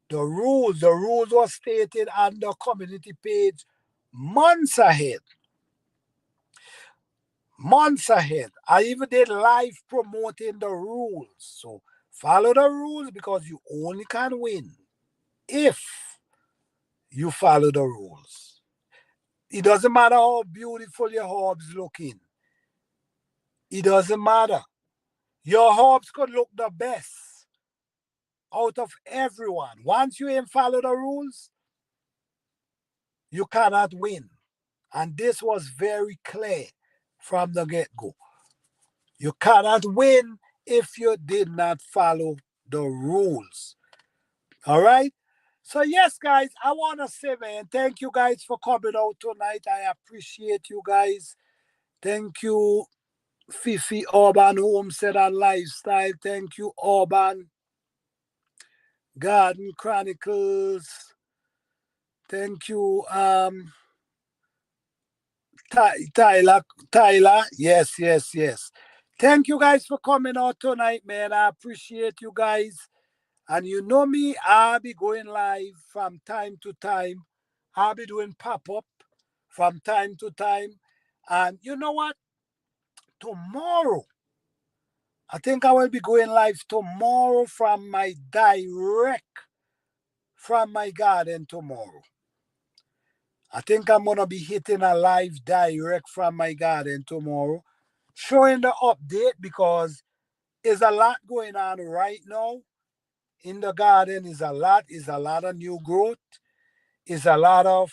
the rules. The rules were stated on the community page months ahead. Months ahead. I even did live promoting the rules. So follow the rules because you only can win if you follow the rules. It doesn't matter how beautiful your herbs looking. It doesn't matter. Your herbs could look the best out of everyone. Once you ain't follow the rules, you cannot win. And this was very clear from the get-go. You cannot win if you did not follow the rules. All right? So yes, guys, I want to say, man, thank you guys for coming out tonight. I appreciate you guys. Thank you, Fifi Urban Homestead and Lifestyle. Thank you, Urban Garden Chronicles. Thank you, Tyler. Yes, yes, yes. Thank you guys for coming out tonight, man. I appreciate you guys. And you know me, I'll be going live from time to time. I'll be doing pop-up from time to time. And you know what? Tomorrow, I think I will be going live tomorrow from my garden tomorrow. I think I'm going to be hitting a live direct from my garden tomorrow, showing the update because there's a lot going on right now. In the garden is a lot of new growth. Is a lot of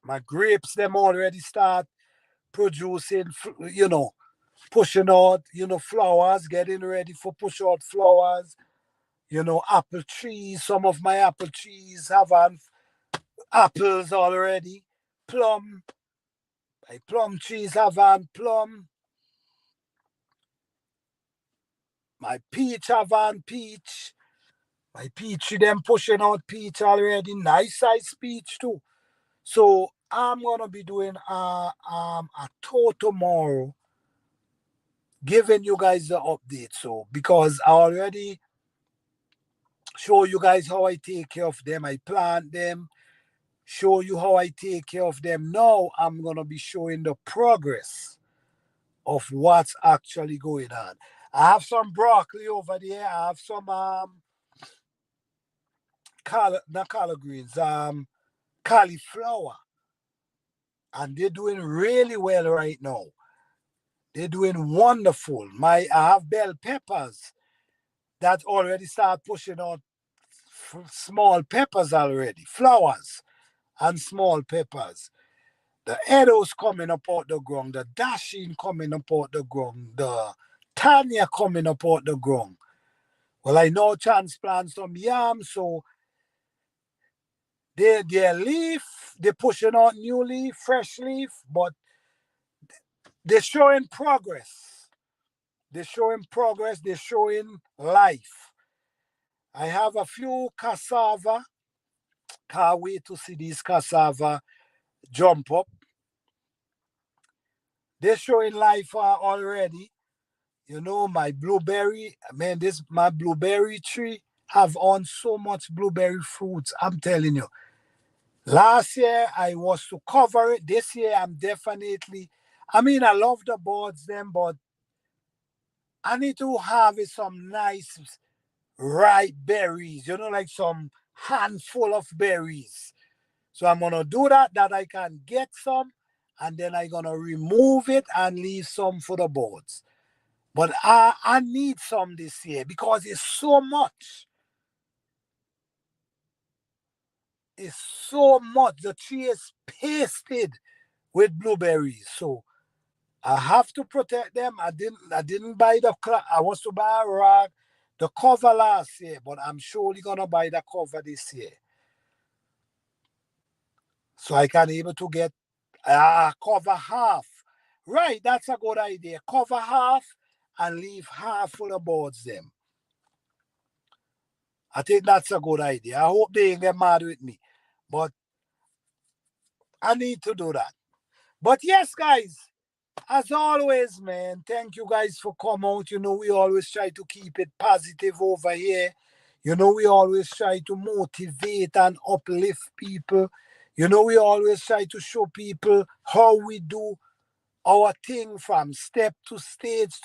my grapes, them already start producing, pushing out, flowers, getting ready for push out flowers. Apple trees, some of my apple trees have apples already. My plum trees have plum. My peach have peach. My peach, them pushing out peach already. Nice size peach too. So I'm gonna be doing a tour tomorrow, giving you guys the update. So because I already show you guys how I take care of them, I plant them, show you how I take care of them. Now I'm gonna be showing the progress of what's actually going on. I have some broccoli over there. I have some not collard greens, cauliflower, and they're doing really well right now. They're doing wonderful. I have bell peppers that already start pushing out small peppers already, flowers and small peppers. The Edos coming up out the ground, the Dashing coming up out the ground, the Tanya coming up out the ground. Well, I know transplant some yam, so their leaf, they're pushing out new leaf, fresh leaf, but they're showing progress. They're showing progress, they're showing life. I have a few cassava. Can't wait to see these cassava jump up. They're showing life already. You know, my blueberry, man, my blueberry tree have on so much blueberry fruits. I'm telling you. Last year I was to cover it. This year I'm definitely, I love the boards them, but I need to have some nice ripe berries, like some handful of berries. So I'm gonna do that I can get some, and then I'm gonna remove it and leave some for the boards. But I need some this year because it's so much. It's so much. The tree is pasted with blueberries. So I have to protect them. I didn't buy I was to buy a rag, the cover last year, but I'm surely gonna buy the cover this year. So I can able to get cover half. Right, that's a good idea. Cover half and leave half for the boards them. I think that's a good idea. I hope they ain't get mad with me. But I need to do that. But yes, guys, as always, man, thank you guys for coming out. We always try to keep it positive over here. We always try to motivate and uplift people. We always try to show people how we do our thing from step to stage.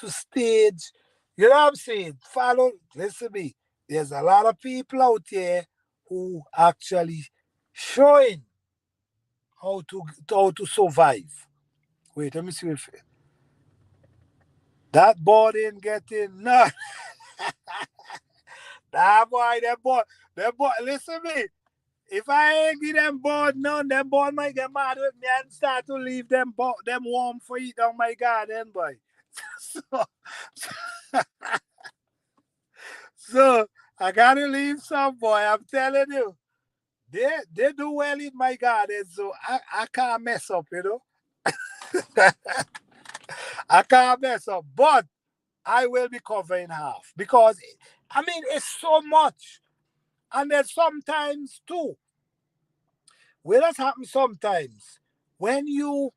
You know what I'm saying? Listen to me. There's a lot of people out there who actually showing how to survive. Wait, let me see if that boy ain't getting none. That boy, listen to me. If I ain't give them board none, them boy might get mad with me and start to leave them warm for eat on my garden, boy. so, so I gotta leave some, boy. I'm telling you. They do well in my garden, so I can't mess up. I can't mess up. But I will be covering half because it's so much. And then sometimes too, well, that happens sometimes when you're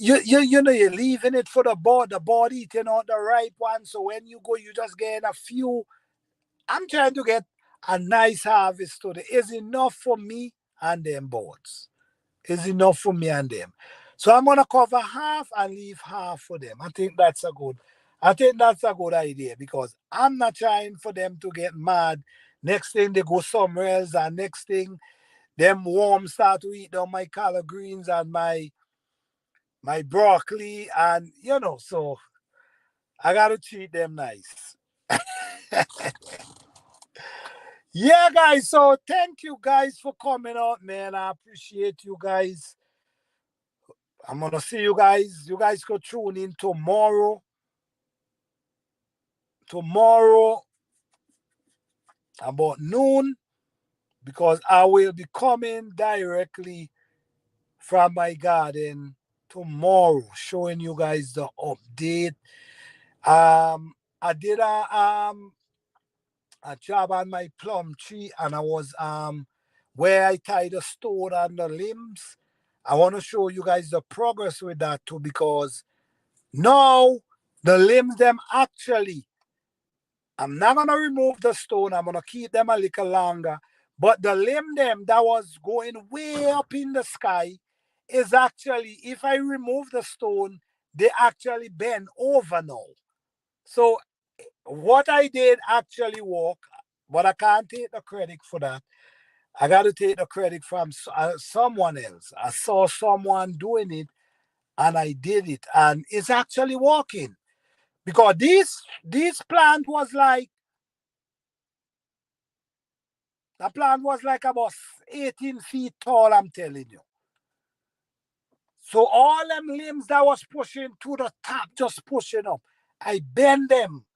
leaving it for the board eating out the ripe one. So when you go, you just get a few. I'm trying to get a nice harvest today. It's enough for me and them boards. It's enough for me and them. So I'm gonna cover half and leave half for them. I think that's a good idea because I'm not trying for them to get mad. Next thing they go somewhere else, and next thing them worms start to eat down my collard greens and my broccoli, and so I gotta treat them nice. Yeah, guys. So thank you guys for coming out, man. I appreciate you guys. I'm gonna see you guys. You guys could tune in tomorrow. Tomorrow about noon because I will be coming directly from my garden tomorrow, showing you guys the update. I did a job on my plum tree, and I was where I tied the stone on the limbs. I want to show you guys the progress with that too because now the limbs them actually. I'm not gonna remove the stone. I'm gonna keep them a little longer, But the limb them that was going way up in the sky is actually, if I remove the stone, they actually bend over now. So what I did actually work, but I can't take the credit for that. I got to take the credit from someone else. I saw someone doing it and I did it, and it's actually working because this plant was like the plant was like about 18 feet tall. I'm telling you. So all them limbs that was pushing to the top, just pushing up, I bend them,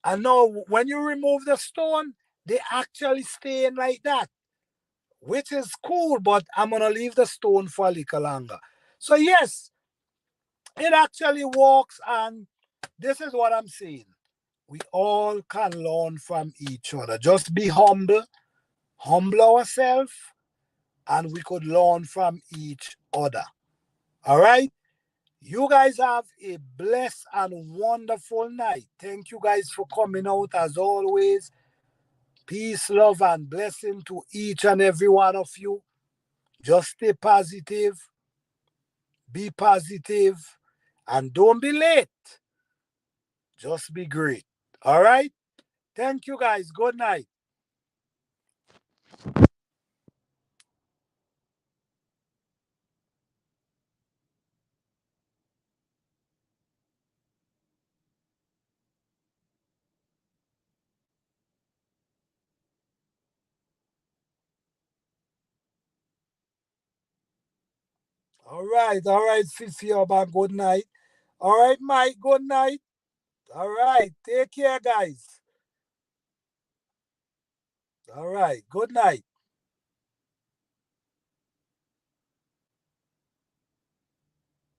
and now when you remove the stone, they actually stay in like that, which is cool. But I'm gonna leave the stone for a little longer. So yes, it actually works, and this is what I'm saying. We all can learn from each other. Just be humble, humble ourselves, and we could learn from each other. All right? You guys have a blessed and wonderful night. Thank you guys for coming out as always. Peace, love, and blessing to each and every one of you. Just stay positive, be positive, and don't be late. Just be great. All right? Thank you guys. Good night. All right, Fifi Oba, good night. All right, Mike, good night. All right, take care, guys. All right, good night.